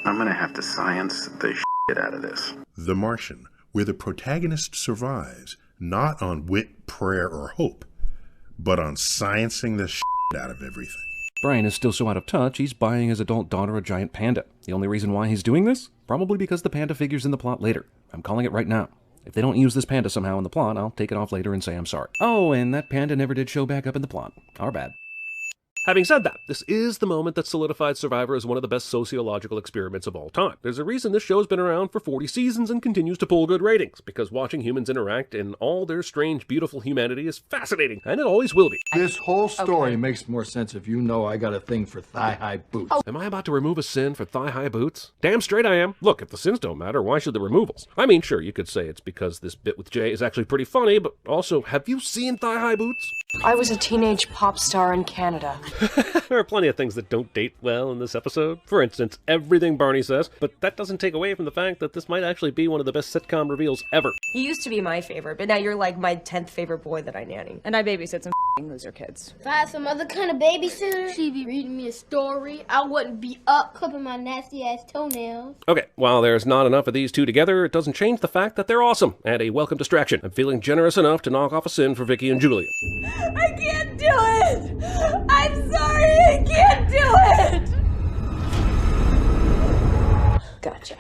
I'm gonna have to science the shit out of this. The Martian, where the protagonist survives, not on wit, prayer, or hope, but on sciencing the shit out of everything. Brian is still so out of touch, he's buying his adult daughter a giant panda. The only reason why he's doing this? Probably because the panda figures in the plot later. I'm calling it right now. If they don't use this panda somehow in the plot, I'll take it off later and say I'm sorry. Oh, and that panda never did show back up in the plot. Our bad. Having said that, this is the moment that solidified Survivor as one of the best sociological experiments of all time. There's a reason this show's been around for 40 seasons and continues to pull good ratings, because watching humans interact in all their strange, beautiful humanity is fascinating, and it always will be. This whole story makes more sense if you know I got a thing for thigh-high boots. Am I about to remove a sin for thigh-high boots? Damn straight I am. Look, if the sins don't matter, why should the removals? I mean, sure, you could say it's because this bit with Jay is actually pretty funny, but also, have you seen thigh-high boots? I was a teenage pop star in Canada. There are plenty of things that don't date well in this episode. For instance, everything Barney says, but that doesn't take away from the fact that this might actually be one of the best sitcom reveals ever. He used to be my favorite, but now you're like my 10th favorite boy that I nanny. And I babysit some loser kids. If I had some other kind of babysitter, she'd be reading me a story. I wouldn't be up clipping my nasty ass toenails. Okay, while there's not enough of these two together, it doesn't change the fact that they're awesome and a welcome distraction. I'm feeling generous enough to knock off a sin for Vicky and Julia. I can't do it! I'm sorry, I can't do it! Gotcha.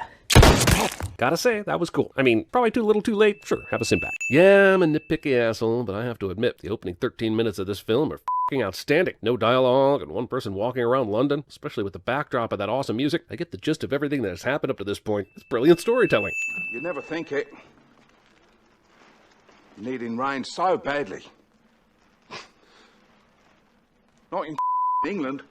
Gotta say, that was cool. I mean, probably too little too late. Sure, have a sin back. Yeah, I'm a nitpicky asshole, but I have to admit, the opening 13 minutes of this film are f***ing outstanding. No dialogue and one person walking around London, especially with the backdrop of that awesome music. I get the gist of everything that has happened up to this point. It's brilliant storytelling. You never think it. Needing rain so badly. Not in England.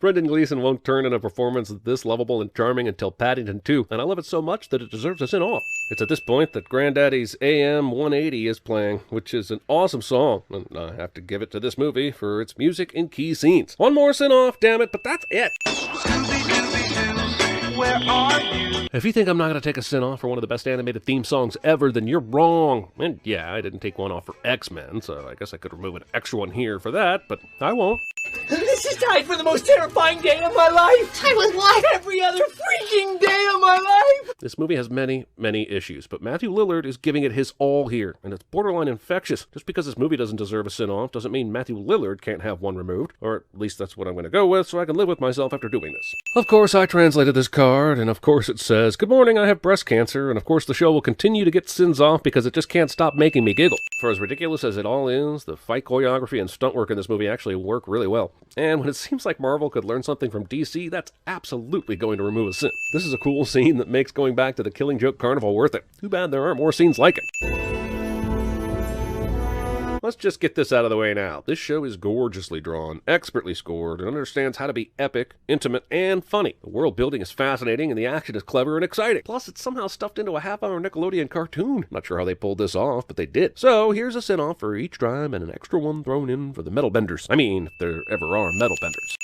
Brendan Gleeson won't turn in a performance this lovable and charming until Paddington 2, and I love it so much that it deserves a sin off. It's at this point that Granddaddy's AM 180 is playing, which is an awesome song, and I have to give it to this movie for its music and key scenes. One more sin off, damn it, but that's it. Where are you? If you think I'm not going to take a sin off for one of the best animated theme songs ever, then you're wrong. And yeah, I didn't take one off for X-Men, so I guess I could remove an extra one here for that, but I won't. This is tied for the most terrifying day of my life! Tied with what? Every other freaking day of my life! This movie has many, many issues, but Matthew Lillard is giving it his all here, and it's borderline infectious. Just because this movie doesn't deserve a sin off doesn't mean Matthew Lillard can't have one removed, or at least that's what I'm going to go with, so I can live with myself after doing this. Of course, I translated this card, and of course it says, "Good morning, I have breast cancer," and of course the show will continue to get sins off because it just can't stop making me giggle. For as ridiculous as it all is, the fight choreography and stunt work in this movie actually work really well. And when it seems like Marvel could learn something from DC, that's absolutely going to remove a sin. This is a cool scene that makes going back to the Killing Joke Carnival worth it. Too bad there aren't more scenes like it. Let's just get this out of the way now. This show is gorgeously drawn, expertly scored, and understands how to be epic, intimate, and funny. The world building is fascinating, and the action is clever and exciting. Plus, it's somehow stuffed into a half-hour Nickelodeon cartoon. Not sure how they pulled this off, but they did. So, here's a sin-off for each time and an extra one thrown in for the metal benders. I mean, if there ever are metal benders.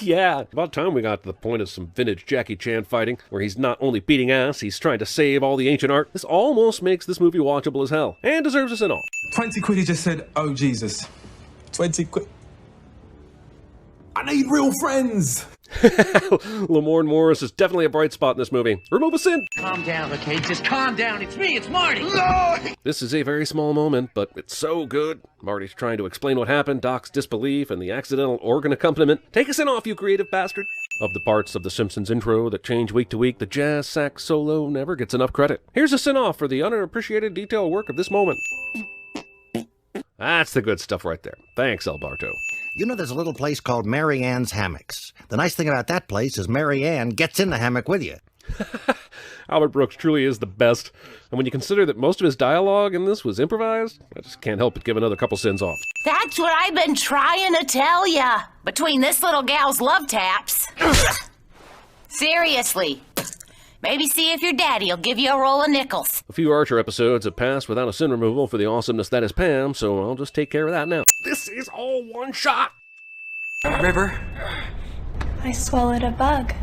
Yeah, about time we got to the point of some vintage Jackie Chan fighting, where he's not only beating ass, he's trying to save all the ancient art. This almost makes this movie watchable as hell, and deserves a sin-off. 20 quid, he just said, "Oh, Jesus." 20 quid. I need real friends. Lamorne Morris is definitely a bright spot in this movie. Remove a sin. Calm down, okay? Just calm down. It's me, it's Marty. Lord! This is a very small moment, but it's so good. Marty's trying to explain what happened, Doc's disbelief, and the accidental organ accompaniment. Take a sin off, you creative bastard. Of the parts of the Simpsons intro that change week to week, the jazz sax solo never gets enough credit. Here's a sin off for the unappreciated detail work of this moment. That's the good stuff right there. Thanks, Alberto. You know there's a little place called Mary Ann's Hammocks. The nice thing about that place is Mary Ann gets in the hammock with you. Albert Brooks truly is the best. And when you consider that most of his dialogue in this was improvised, I just can't help but give another couple sins off. That's what I've been trying to tell ya. Between this little gal's love taps. Seriously. Maybe see if your daddy'll give you a roll of nickels. A few Archer episodes have passed without a sin removal for the awesomeness that is Pam, so I'll just take care of that now. This is all one shot! River? I swallowed a bug.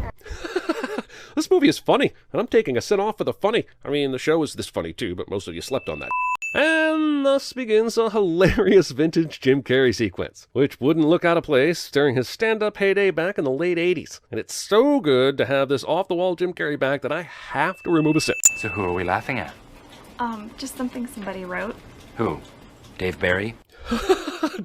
This movie is funny, and I'm taking a sin off for the funny. I mean, the show is this funny too, but most of you slept on that. And thus begins a hilarious vintage Jim Carrey sequence, which wouldn't look out of place during his stand-up heyday back in the late 80s. And it's so good to have this off-the-wall Jim Carrey back that I have to remove a sin. So who are we laughing at? Just something somebody wrote. Who? Dave Barry?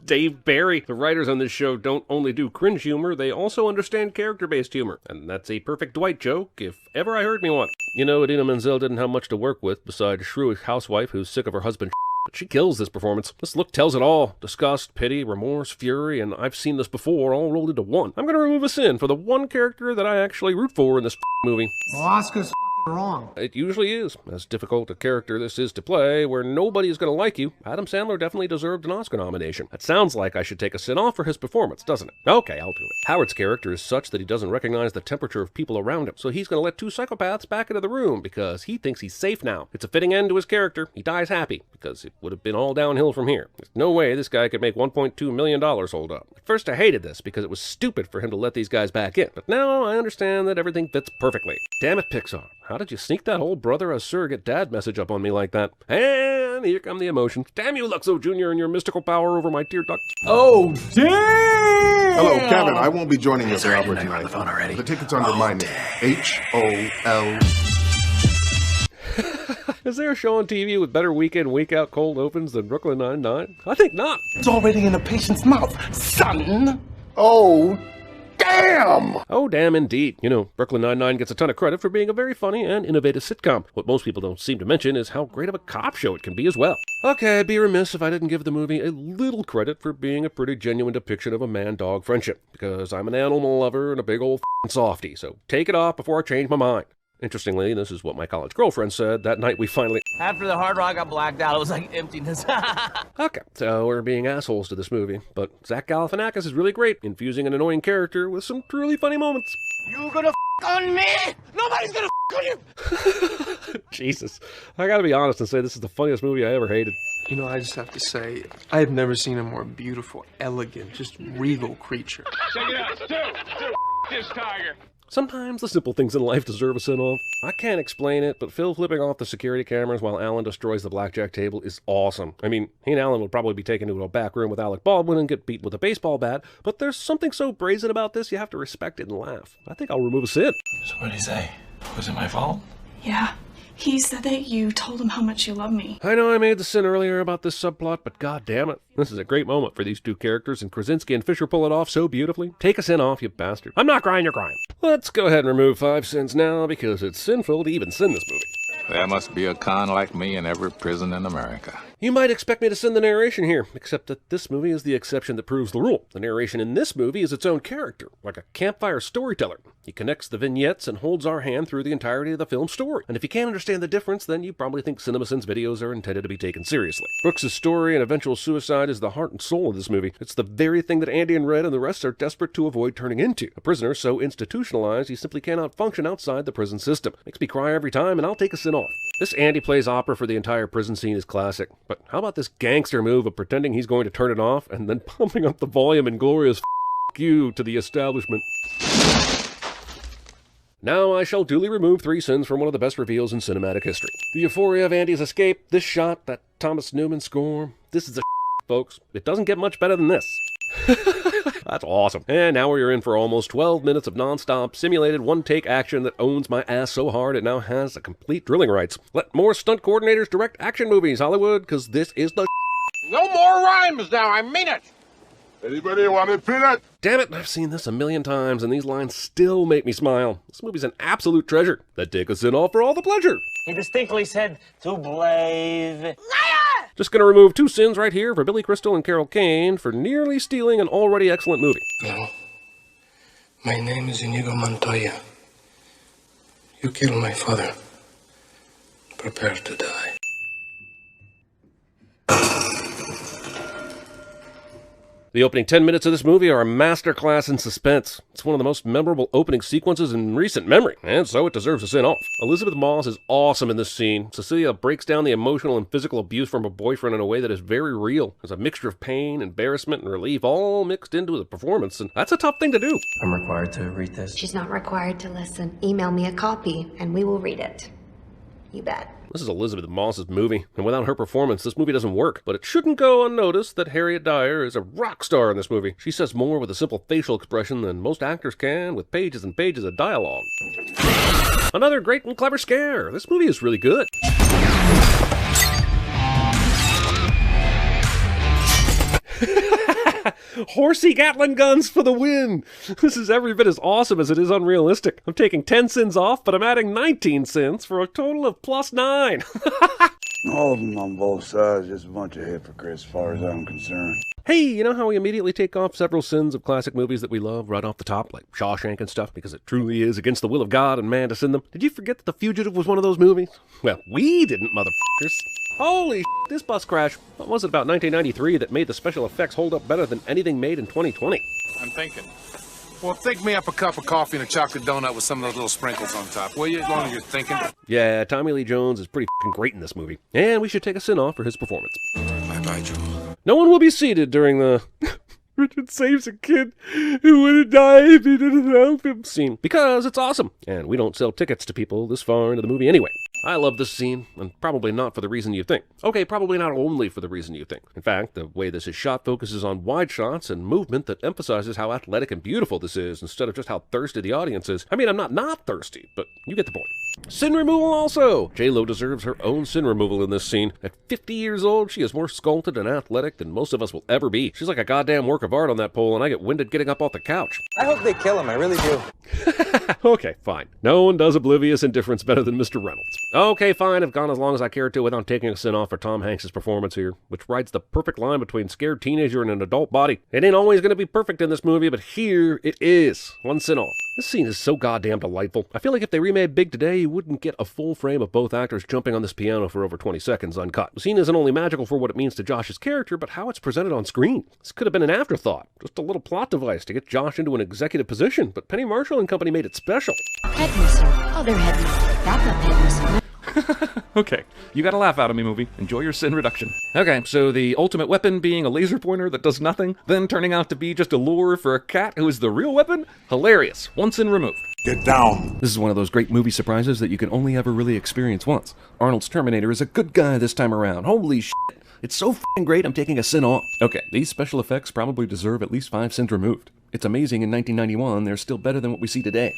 Dave Barry. The writers on this show don't only do cringe humor, they also understand character-based humor. And that's a perfect Dwight joke, if ever I heard me one. You know, Idina Menzel didn't have much to work with besides a shrewish housewife who's sick of her husband, but she kills this performance. This look tells it all. Disgust, pity, remorse, fury, and I've seen this before, all rolled into one. I'm gonna remove a sin for the one character that I actually root for in this movie. Well, Oscar's wrong. It usually is. As difficult a character this is to play, where nobody is going to like you, Adam Sandler definitely deserved an Oscar nomination. It sounds like I should take a sin off for his performance, doesn't it? Okay, I'll do it. Howard's character is such that he doesn't recognize the temperature of people around him, so he's going to let two psychopaths back into the room because he thinks he's safe now. It's a fitting end to his character. He dies happy, because it would have been all downhill from here. There's no way this guy could make $1.2 million hold up. At first I hated this because it was stupid for him to let these guys back in, but now I understand that everything fits perfectly. Damn it, Pixar. How did you sneak that whole brother as surrogate dad message up on me like that? And here come the emotions. Damn you, Luxo Jr. and your mystical power over my tear ducts. Oh, damn! Hello, Kevin. I won't be joining you for Albert tonight. On the phone already? The ticket's under my name. H-O-L. Is there a show on TV with better week-in, week-out cold opens than Brooklyn Nine-Nine? I think not. It's already in a patient's mouth, son! Oh, damn! Oh, damn indeed. You know, Brooklyn Nine-Nine gets a ton of credit for being a very funny and innovative sitcom. What most people don't seem to mention is how great of a cop show it can be as well. Okay, I'd be remiss if I didn't give the movie a little credit for being a pretty genuine depiction of a man-dog friendship, because I'm an animal lover and a big old softy, so take it off before I change my mind. Interestingly, this is what my college girlfriend said that night we finally... After the Hard Rock got blacked out, it was like emptiness. Okay, so we're being assholes to this movie, but Zach Galifianakis is really great, infusing an annoying character with some truly funny moments. You gonna on me? Nobody's gonna on you! Jesus. I gotta be honest and say this is the funniest movie I ever hated. You know, I just have to say, I have never seen a more beautiful, elegant, just regal creature. Check it out, Stu, this tiger. Sometimes the simple things in life deserve a send-off. I can't explain it, but Phil flipping off the security cameras while Alan destroys the blackjack table is awesome. I mean, he and Alan would probably be taken to a back room with Alec Baldwin and get beaten with a baseball bat, but there's something so brazen about this you have to respect it and laugh. I think I'll remove a sin. So what did he say? Was it my fault? Yeah. He said that you told him how much you love me. I know I made the sin earlier about this subplot, but god damn it. This is a great moment for these two characters, and Krasinski and Fisher pull it off so beautifully. Take a sin off, you bastard. I'm not crying, you're crying. Let's go ahead and remove 5 sins now, because it's sinful to even sin this movie. There must be a con like me in every prison in America. You might expect me to send the narration here, except that this movie is the exception that proves the rule. The narration in this movie is its own character, like a campfire storyteller. He connects the vignettes and holds our hand through the entirety of the film's story. And if you can't understand the difference, then you probably think Cinemasins videos are intended to be taken seriously. Brooks' story and eventual suicide is the heart and soul of this movie. It's the very thing that Andy and Red and the rest are desperate to avoid turning into. A prisoner so institutionalized he simply cannot function outside the prison system. Makes me cry every time, and I'll take a sin off. This Andy plays opera for the entire prison scene is classic, but how about this gangster move of pretending he's going to turn it off and then pumping up the volume in glorious f*** you to the establishment. Now I shall duly remove 3 sins from one of the best reveals in cinematic history. The euphoria of Andy's escape, this shot, that Thomas Newman score, this is a folks. It doesn't get much better than this. That's awesome. And now we're in for almost 12 minutes of non-stop simulated one-take action that owns my ass so hard it now has a complete drilling rights. Let more stunt coordinators direct action movies, Hollywood, because this is the No more rhymes now, I mean it! Anybody want a peanut? Damn it, I've seen this a million times, and these lines still make me smile. This movie's an absolute treasure. That take us in all for all the pleasure. He distinctly said to Blave. Just gonna remove 2 sins right here for Billy Crystal and Carol Kane for nearly stealing an already excellent movie. No. My name is Inigo Montoya. You killed my father. Prepare to die. The opening 10 minutes of this movie are a masterclass in suspense. It's one of the most memorable opening sequences in recent memory, and so it deserves a send-off. Elizabeth Moss is awesome in this scene. Cecilia breaks down the emotional and physical abuse from her boyfriend in a way that is very real. There's a mixture of pain, embarrassment, and relief all mixed into the performance, and that's a tough thing to do. I'm required to read this. She's not required to listen. Email me a copy, and we will read it. You bet. This is Elizabeth Moss's movie, and without her performance, this movie doesn't work. But it shouldn't go unnoticed that Harriet Dyer is a rock star in this movie. She says more with a simple facial expression than most actors can, with pages and pages of dialogue. Another great and clever scare. This movie is really good. Horsey Gatling guns for the win! This is every bit as awesome as it is unrealistic. I'm taking 10 sins off, but I'm adding 19 sins for a total of +9. All of them on both sides, just a bunch of hypocrites as far as I'm concerned. Hey, you know how we immediately take off several sins of classic movies that we love right off the top, like Shawshank and stuff, because it truly is against the will of God and man to sin them? Did you forget that The Fugitive was one of those movies? Well, we didn't, motherfuckers. Holy shit, this bus crash. What was it about 1993 that made the special effects hold up better than anything made in 2020? I'm thinking. Well, think me up a cup of coffee and a chocolate donut with some of those little sprinkles on top, will you, as long as you're thinking? Yeah, Tommy Lee Jones is pretty f***ing great in this movie, and we should take a sin off for his performance. Bye-bye, Joel. No one will be seated during the Richard saves a kid who would have died if he didn't help him scene, because it's awesome, and we don't sell tickets to people this far into the movie anyway. I love this scene, and probably not for the reason you think. Okay, probably not only for the reason you think. In fact, the way this is shot focuses on wide shots and movement that emphasizes how athletic and beautiful this is, instead of just how thirsty the audience is. I mean, I'm not thirsty, but you get the point. Sin removal also! J-Lo deserves her own sin removal in this scene. At 50 years old, she is more sculpted and athletic than most of us will ever be. She's like a goddamn work of art on that pole, and I get winded getting up off the couch. I hope they kill him, I really do. Okay, fine. No one does oblivious indifference better than Mr. Reynolds. Okay, fine, I've gone as long as I care to without taking a sin off for Tom Hanks' performance here, which rides the perfect line between scared teenager and an adult body. It ain't always gonna be perfect in this movie, but here it is. One sin off. This scene is so goddamn delightful. I feel like if they remade Big today, you wouldn't get a full frame of both actors jumping on this piano for over 20 seconds uncut. The scene isn't only magical for what it means to Josh's character, but how it's presented on screen. This could have been an afterthought, just a little plot device to get Josh into an executive position, but Penny Marshall and company made it special. Headmister. Other headmister. Backup headmister. Okay, you got a laugh out of me, movie. Enjoy your sin reduction. Okay, so the ultimate weapon being a laser pointer that does nothing, then turning out to be just a lure for a cat who is the real weapon? Hilarious. One sin removed. Get down. This is one of those great movie surprises that you can only ever really experience once. Arnold's Terminator is a good guy this time around. Holy shit. It's so f***ing great, I'm taking a sin off. Okay, these special effects probably deserve at least 5 sins removed. It's amazing in 1991, they're still better than what we see today.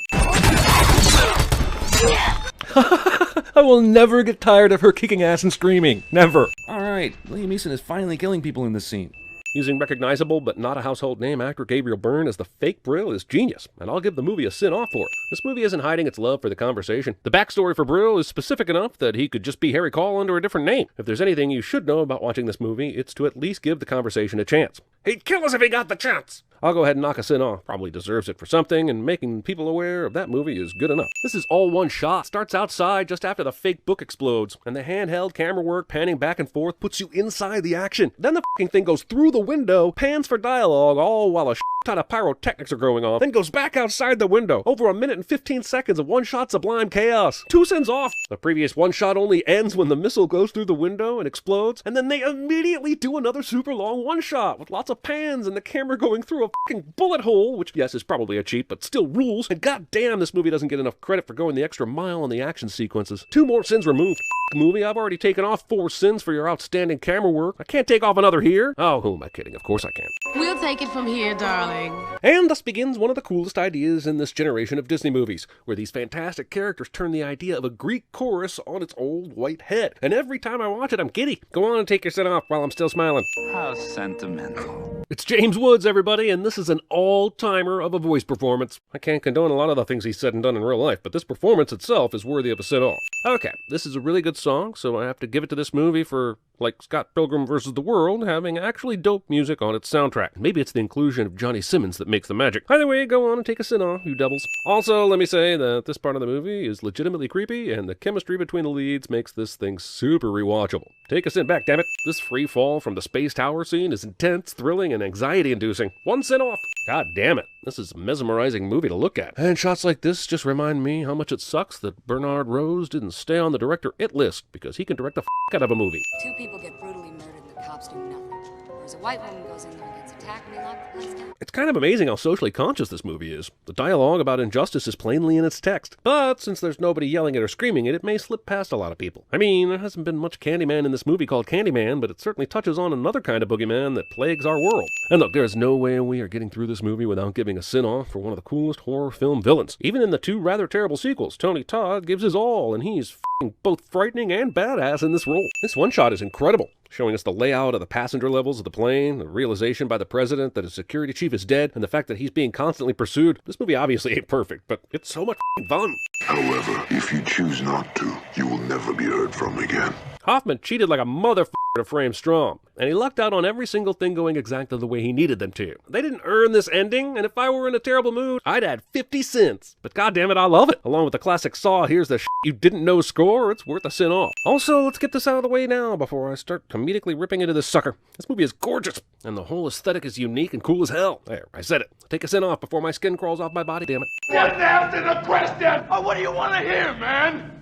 I will never get tired of her kicking ass and screaming. Never. Alright, Liam Neeson is finally killing people in this scene. Using recognizable but not a household name actor Gabriel Byrne as the fake Brill is genius, and I'll give the movie a sin off for it. This movie isn't hiding its love for the conversation. The backstory for Brill is specific enough that he could just be Harry Caul under a different name. If there's anything you should know about watching this movie, it's to at least give the conversation a chance. He'd kill us if he got the chance! I'll go ahead and knock a sin off. Probably deserves it for something, and making people aware of that movie is good enough. This is all one shot. Starts outside just after the fake book explodes, and the handheld camera work panning back and forth puts you inside the action. Then the f***ing thing goes through the window, pans for dialogue, all while a ton of pyrotechnics are going on, then goes back outside the window. Over 1 minute and 15 seconds of one-shot sublime chaos. 2 sins off. The previous one-shot only ends when the missile goes through the window and explodes, and then they immediately do another super long one-shot with lots of pans and the camera going through a f***ing bullet hole, which yes is probably a cheat, but still rules. And goddamn, this movie doesn't get enough credit for going the extra mile on the action sequences. 2 more sins removed. Movie, I've already taken off 4 sins for your outstanding camera work. I can't take off another here. Oh, who am I kidding? Of course I can. We'll take it from here, darling. And thus begins one of the coolest ideas in this generation of Disney movies, where these fantastic characters turn the idea of a Greek chorus on its old white head. And every time I watch it, I'm giddy. Go on and take your sin off while I'm still smiling. How sentimental. It's James Woods, everybody, and this is an all-timer of a voice performance. I can't condone a lot of the things he's said and done in real life, but this performance itself is worthy of a sin off. Okay, this is a really good song, so I have to give it to this movie for, like Scott Pilgrim vs. the World, having actually dope music on its soundtrack. Maybe it's the inclusion of Johnny Simmons that makes the magic. Either way, go on and take a sin off, you devils. Also, let me say that this part of the movie is legitimately creepy, and the chemistry between the leads makes this thing super rewatchable. Take a sin back, damn it. This free fall from the space tower scene is intense, thrilling, and anxiety-inducing. One sin off. God damn it. This is a mesmerizing movie to look at. And shots like this just remind me how much it sucks that Bernard Rose didn't stay on the director it list, because he can direct the f*** out of a movie. 2 people get brutally murdered and the cops do nothing. Whereas a white woman goes in there and gets attacked and they lock the place down. It's kind of amazing how socially conscious this movie is. The dialogue about injustice is plainly in its text. But since there's nobody yelling it or screaming it, it may slip past a lot of people. I mean, there hasn't been much Candyman in this movie called Candyman, but it certainly touches on another kind of boogeyman that plagues our world. And look, there is no way we are getting through this movie without giving a sin-off for one of the coolest horror film villains. Even in the 2 rather terrible sequels, Tony Todd gives his all, and he's both frightening and badass in this role. This one shot is incredible, showing us the layout of the passenger levels of the plane, the realization by the president that his security chief is dead, and the fact that he's being constantly pursued. This movie obviously ain't perfect, but it's so much fun. However, if you choose not to, you will never be heard from again. Hoffman cheated like a motherfucker to frame Strom, and he lucked out on every single thing going exactly the way he needed them to. They didn't earn this ending, and if I were in a terrible mood, I'd add 50 cents. But goddamn it, I love it. Along with the classic Saw, here's the you didn't know score, it's worth a sin off. Also, let's get this out of the way now before I start comedically ripping into this sucker. This movie is gorgeous, and the whole aesthetic is unique and cool as hell. There, I said it. Take a sin off before my skin crawls off my body, damn it. What's after the question? Oh, what do you want to hear, man?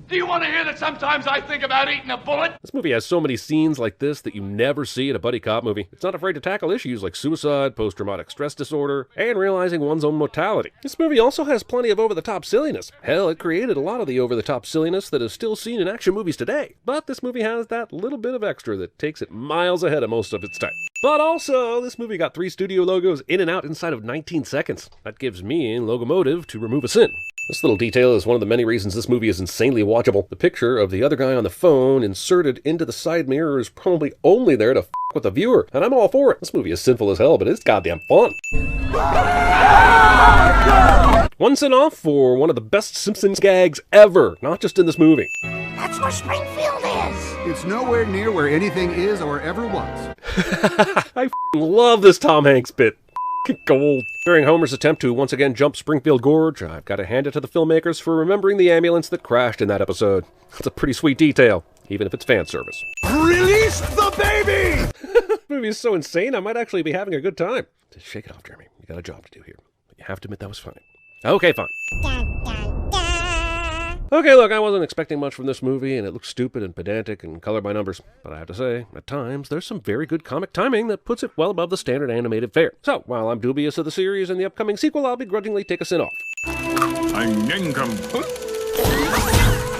Do you want to hear that sometimes I think about eating a bullet? This movie has so many scenes like this that you never see in a buddy cop movie. It's not afraid to tackle issues like suicide, post-traumatic stress disorder, and realizing one's own mortality. This movie also has plenty of over-the-top silliness. Hell, it created a lot of the over-the-top silliness that is still seen in action movies today. But this movie has that little bit of extra that takes it miles ahead of most of its time. But also, this movie got 3 studio logos in and out inside of 19 seconds. That gives me a locomotive to remove a sin. This little detail is one of the many reasons this movie is insanely watchable. The picture of the other guy on the phone inserted into the side mirror is probably only there to f*** with the viewer, and I'm all for it. This movie is sinful as hell, but it's goddamn fun. One sin off for one of the best Simpsons gags ever, not just in this movie. That's where Springfield is! It's nowhere near where anything is or ever was. I love this Tom Hanks bit. Gold. During Homer's attempt to once again jump Springfield Gorge, I've got to hand it to the filmmakers for remembering the ambulance that crashed in that episode. It's a pretty sweet detail, even if it's fan service. Release the baby! This movie is so insane, I might actually be having a good time. Just shake it off, Jeremy. You got a job to do here. But you have to admit that was funny. Okay, fine. Okay, look, I wasn't expecting much from this movie, and it looks stupid and pedantic and colored by numbers. But I have to say, at times, there's some very good comic timing that puts it well above the standard animated fare. So, while I'm dubious of the series and the upcoming sequel, I'll begrudgingly take a sin off.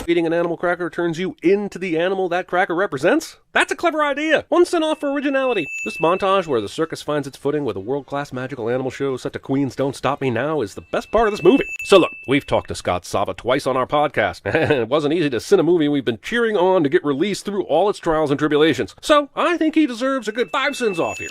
Eating an animal cracker turns you into the animal that cracker represents? That's a clever idea! One sin off for originality. This montage where the circus finds its footing with a world-class magical animal show set to Queen's Don't Stop Me Now is the best part of this movie. So look, we've talked to Scott Sava twice on our podcast, and it wasn't easy to sin a movie we've been cheering on to get released through all its trials and tribulations. So I think he deserves a good 5 sins off here.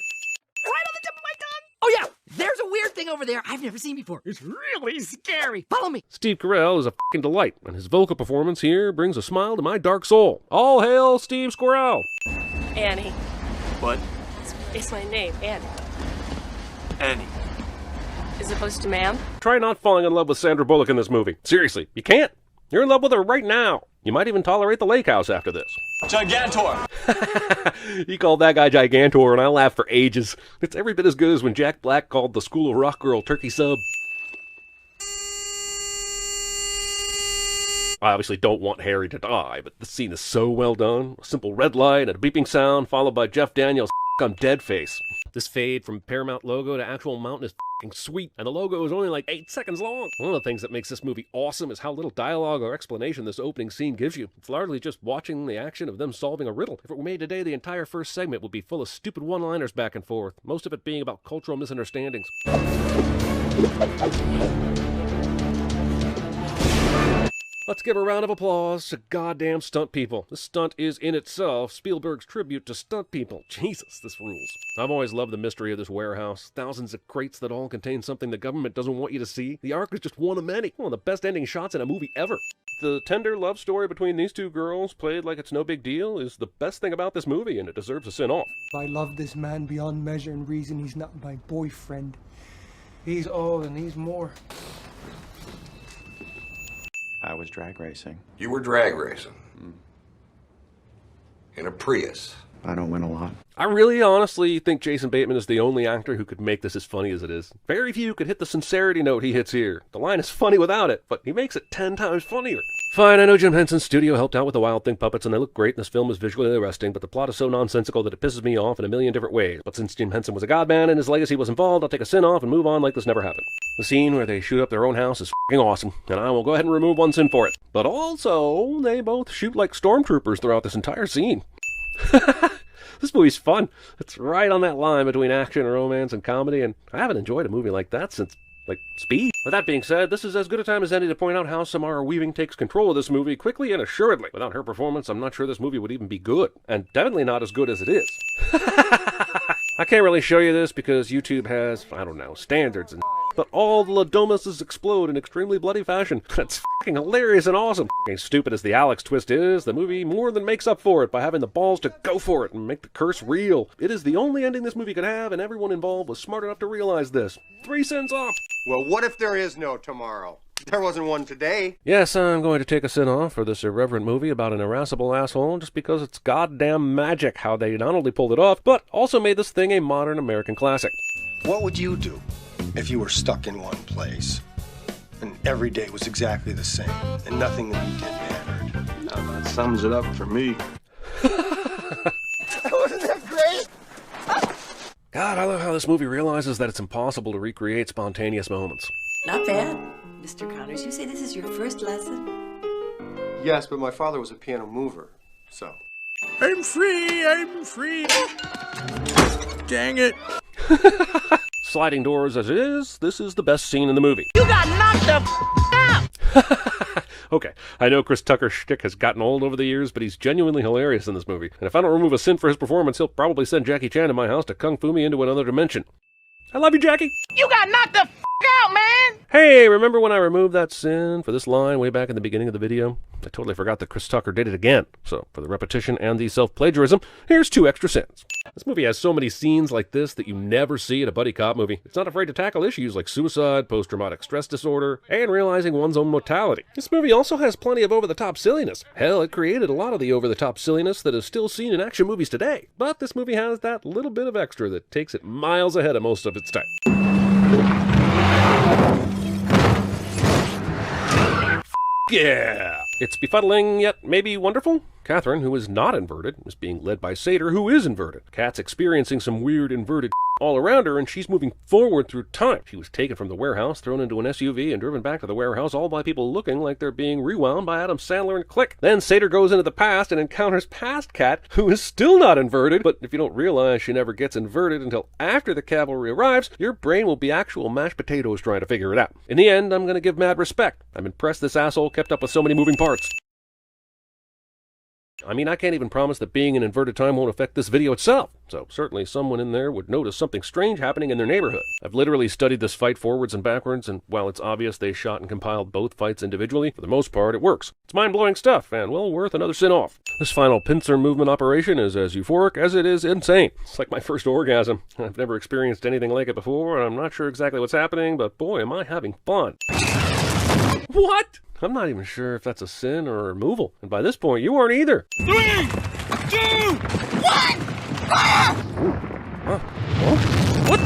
Right on the tip of my tongue! Oh yeah, there's a weird thing over there I've never seen before. It's really scary. Follow me. Steve Carell is a f***ing delight, and his vocal performance here brings a smile to my dark soul. All hail Steve Carell! Annie. What? It's my name, Annie. Annie. As opposed to ma'am? Try not falling in love with Sandra Bullock in this movie. Seriously, you can't. You're in love with her right now. You might even tolerate the lake house after this. Gigantor! He called that guy Gigantor, and I laughed for ages. It's every bit as good as when Jack Black called the School of Rock girl Turkey Sub. I obviously don't want Harry to die, but this scene is so well done. A simple red light and a beeping sound, followed by Jeff Daniels' I'm dead face. This fade from Paramount logo to actual mountain is f***ing sweet, and the logo is only like 8 seconds long. One of the things that makes this movie awesome is how little dialogue or explanation this opening scene gives you. It's largely just watching the action of them solving a riddle. If it were made today, the entire first segment would be full of stupid one-liners back and forth, most of it being about cultural misunderstandings. Let's give a round of applause to goddamn stunt people. This stunt is in itself Spielberg's tribute to stunt people. Jesus, this rules. I've always loved the mystery of this warehouse. Thousands of crates that all contain something the government doesn't want you to see. The Ark is just one of many. One of the best ending shots in a movie ever. the tender love story between these two girls, played like it's no big deal, is the best thing about this movie, and it deserves a sin off. I love this man beyond measure, and reason he's not my boyfriend. He's all and he's more. I was drag racing. You were drag racing. In a Prius. I don't win a lot. I really honestly think Jason Bateman is the only actor who could make this as funny as it is. Very few could hit the sincerity note he hits here. The line is funny without it, but he makes it 10 times funnier. Fine, I know Jim Henson's studio helped out with the Wild Thing puppets and they look great and this film is visually arresting, but the plot is so nonsensical that it pisses me off in a million different ways. But since Jim Henson was a godman and his legacy was involved, I'll take a sin off and move on like this never happened. The scene where they shoot up their own house is f***ing awesome, and I will go ahead and remove one sin for it. But also, they both shoot like stormtroopers throughout this entire scene. This movie's fun. It's right on that line between action, romance, and comedy, and I haven't enjoyed a movie like that since, like, Speed. With that being said, this is as good a time as any to point out how Samara Weaving takes control of this movie quickly and assuredly. Without her performance, I'm not sure this movie would even be good, and definitely not as good as it is. I can't really show you this because YouTube has, I don't know, standards and but all the Ladomases explode in extremely bloody fashion. That's fucking hilarious and awesome. As stupid as the Alex twist is, the movie more than makes up for it by having the balls to go for it and make the curse real. It is the only ending this movie could have, and everyone involved was smart enough to realize this. 3 cents off. Well, what if there is no tomorrow? There wasn't one today. Yes, I'm going to take a sin off for this irreverent movie about an irascible asshole just because it's goddamn magic how they not only pulled it off, but also made this thing a modern American classic. What would you do if you were stuck in one place and every day was exactly the same and nothing that you did mattered? Now that sums it up for me. Wasn't that great? God, I love how this movie realizes that it's impossible to recreate spontaneous moments. Not bad, Mr. Connors. You say this is your first lesson? Yes, but my father was a piano mover, so. I'm free, I'm free. Dang it. Sliding doors as it is, this is the best scene in the movie. You got knocked the out! Okay, I know Chris Tucker's shtick has gotten old over the years, but he's genuinely hilarious in this movie. And if I don't remove a sin for his performance, he'll probably send Jackie Chan to my house to kung fu me into another dimension. I love you, Jackie! You got knocked the out, man! Hey, remember when I removed that sin for this line way back in the beginning of the video? I totally forgot that Chris Tucker did it again. So, for the repetition and the self-plagiarism, here's 2 extra sins. This movie has so many scenes like this that you never see in a buddy cop movie. It's not afraid to tackle issues like suicide, post-traumatic stress disorder, and realizing one's own mortality. This movie also has plenty of over-the-top silliness. Hell, it created a lot of the over-the-top silliness that is still seen in action movies today. But this movie has that little bit of extra that takes it miles ahead of most of its time. Yeah! It's befuddling, yet maybe wonderful. Catherine, who is not inverted, is being led by Sater, who is inverted. Kat's experiencing some weird inverted all around her, and she's moving forward through time. She was taken from the warehouse, thrown into an SUV, and driven back to the warehouse, all by people looking like they're being rewound by Adam Sandler and Click. Then Sater goes into the past and encounters past Kat, who is still not inverted, but if you don't realize she never gets inverted until after the cavalry arrives, your brain will be actual mashed potatoes trying to figure it out. In the end, I'm gonna give mad respect. I'm impressed this asshole kept up with so many moving parts. I mean, I can't even promise that being in inverted time won't affect this video itself, so certainly someone in there would notice something strange happening in their neighborhood. I've literally studied this fight forwards and backwards, and while it's obvious they shot and compiled both fights individually, for the most part it works. It's mind-blowing stuff, and well worth another sin off. This final pincer movement operation is as euphoric as it is insane. It's like my first orgasm. I've never experienced anything like it before, and I'm not sure exactly what's happening, but boy am I having fun. What? I'm not even sure if that's a sin or a removal. And by this point, you aren't either. 3, 2, 1, fire! Huh? Oh? What?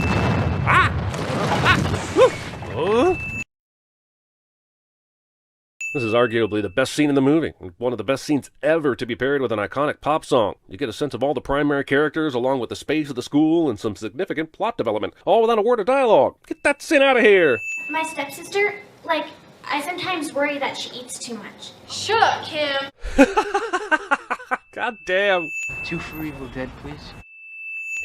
This is arguably the best scene in the movie, and one of the best scenes ever to be paired with an iconic pop song. You get a sense of all the primary characters, along with the space of the school, and some significant plot development, all without a word of dialogue. Get that sin out of here! My stepsister, I sometimes worry that she eats too much. Shut up, Kim. God damn. 2 for Evil Dead, please.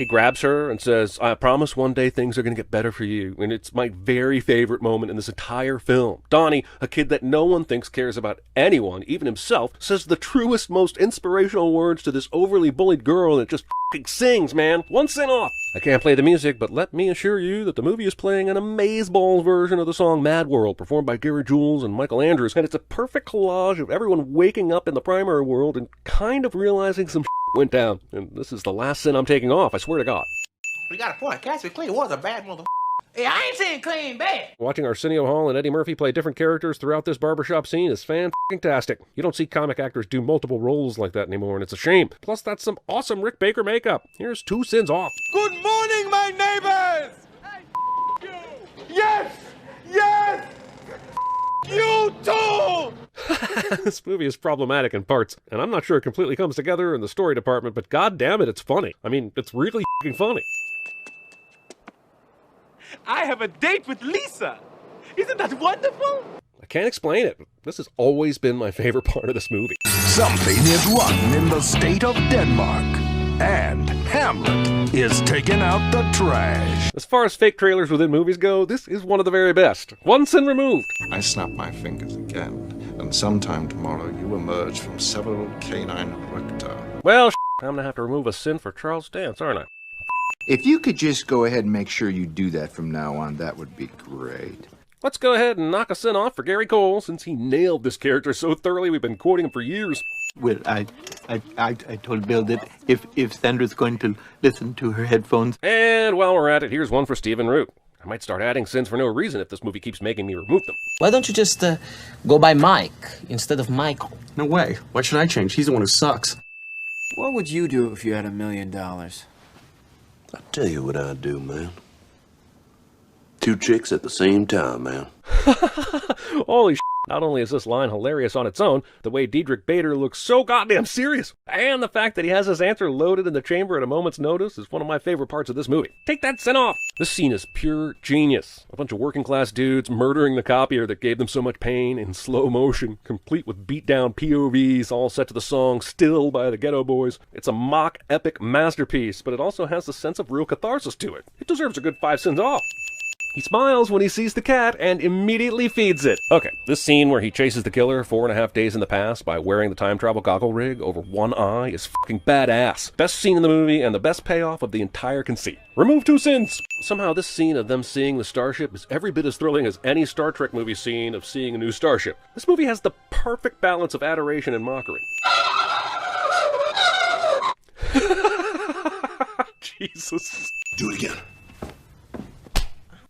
He grabs her and says, I promise one day things are going to get better for you. And it's my very favorite moment in this entire film. Donnie, a kid that no one thinks cares about anyone, even himself, says the truest, most inspirational words to this overly bullied girl, and it just f***ing sings, man. One sin off. I can't play the music, but let me assure you that the movie is playing an amazeballs version of the song Mad World, performed by Gary Jules and Michael Andrews, and it's a perfect collage of everyone waking up in the primary world and kind of realizing some went down. And this is the last sin I'm taking off, I swear to God. You got a point. Cassie Clean was a bad mother. Hey, I ain't saying clean bad. Watching Arsenio Hall and Eddie Murphy play different characters throughout this barbershop scene is fan-tastic. You don't see comic actors do multiple roles like that anymore, and it's a shame. Plus, that's some awesome Rick Baker makeup. Here's 2 sins off. Good morning, my neighbors! Hey, you! Yes! Yes! You too! This movie is problematic in parts, and I'm not sure it completely comes together in the story department, but god damn it, it's funny. I mean, it's really f***ing funny. I have a date with Lisa. Isn't that wonderful? I can't explain it, but this has always been my favorite part of this movie. Something is rotten in the state of Denmark, and Hamlet is taking out the trash. As far as fake trailers within movies go, this is one of the very best. One sin removed. I snap my fingers again, and sometime tomorrow you emerge from several canine recta. Well, I'm gonna have to remove a sin for Charles Dance, aren't I? If you could just go ahead and make sure you do that from now on, that would be great. Let's go ahead and knock a sin off for Gary Cole, since he nailed this character so thoroughly we've been quoting him for years. Well, I told Bill that if Sandra's going to listen to her headphones. And while we're at it, here's one for Stephen Root. I might start adding sins for no reason if this movie keeps making me remove them. Why don't you just go by Mike instead of Michael? No way. Why should I change? He's the one who sucks. What would you do if you had $1 million? I'll tell you what I'd do, man. 2 chicks at the same time, man. Holy shit. Not only is this line hilarious on its own, the way Diedrich Bader looks so goddamn serious, and the fact that he has his answer loaded in the chamber at a moment's notice is one of my favorite parts of this movie. Take that sin off! This scene is pure genius. A bunch of working class dudes murdering the copier that gave them so much pain in slow motion, complete with beat down POVs, all set to the song Still by the Ghetto Boys. It's a mock epic masterpiece, but it also has a sense of real catharsis to it. It deserves a good 5 sins off. He smiles when he sees the cat and immediately feeds it. Okay, this scene where he chases the killer 4.5 days in the past by wearing the time travel goggle rig over one eye is fucking badass. Best scene in the movie and the best payoff of the entire conceit. Remove 2 sins! Somehow this scene of them seeing the starship is every bit as thrilling as any Star Trek movie scene of seeing a new starship. This movie has the perfect balance of adoration and mockery. Jesus. Do it again.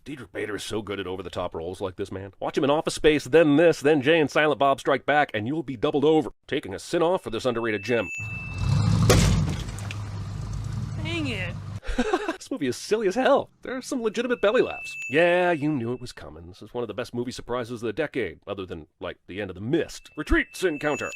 Diedrich Bader is so good at over-the-top roles like this, man. Watch him in Office Space, then this, then Jay and Silent Bob Strike Back, and you'll be doubled over. Taking a sin off for this underrated gem. Dang it. This movie is silly as hell. There are some legitimate belly laughs. Yeah, you knew it was coming. This is one of the best movie surprises of the decade, other than, like, the end of The Mist. Retreat, sin counter.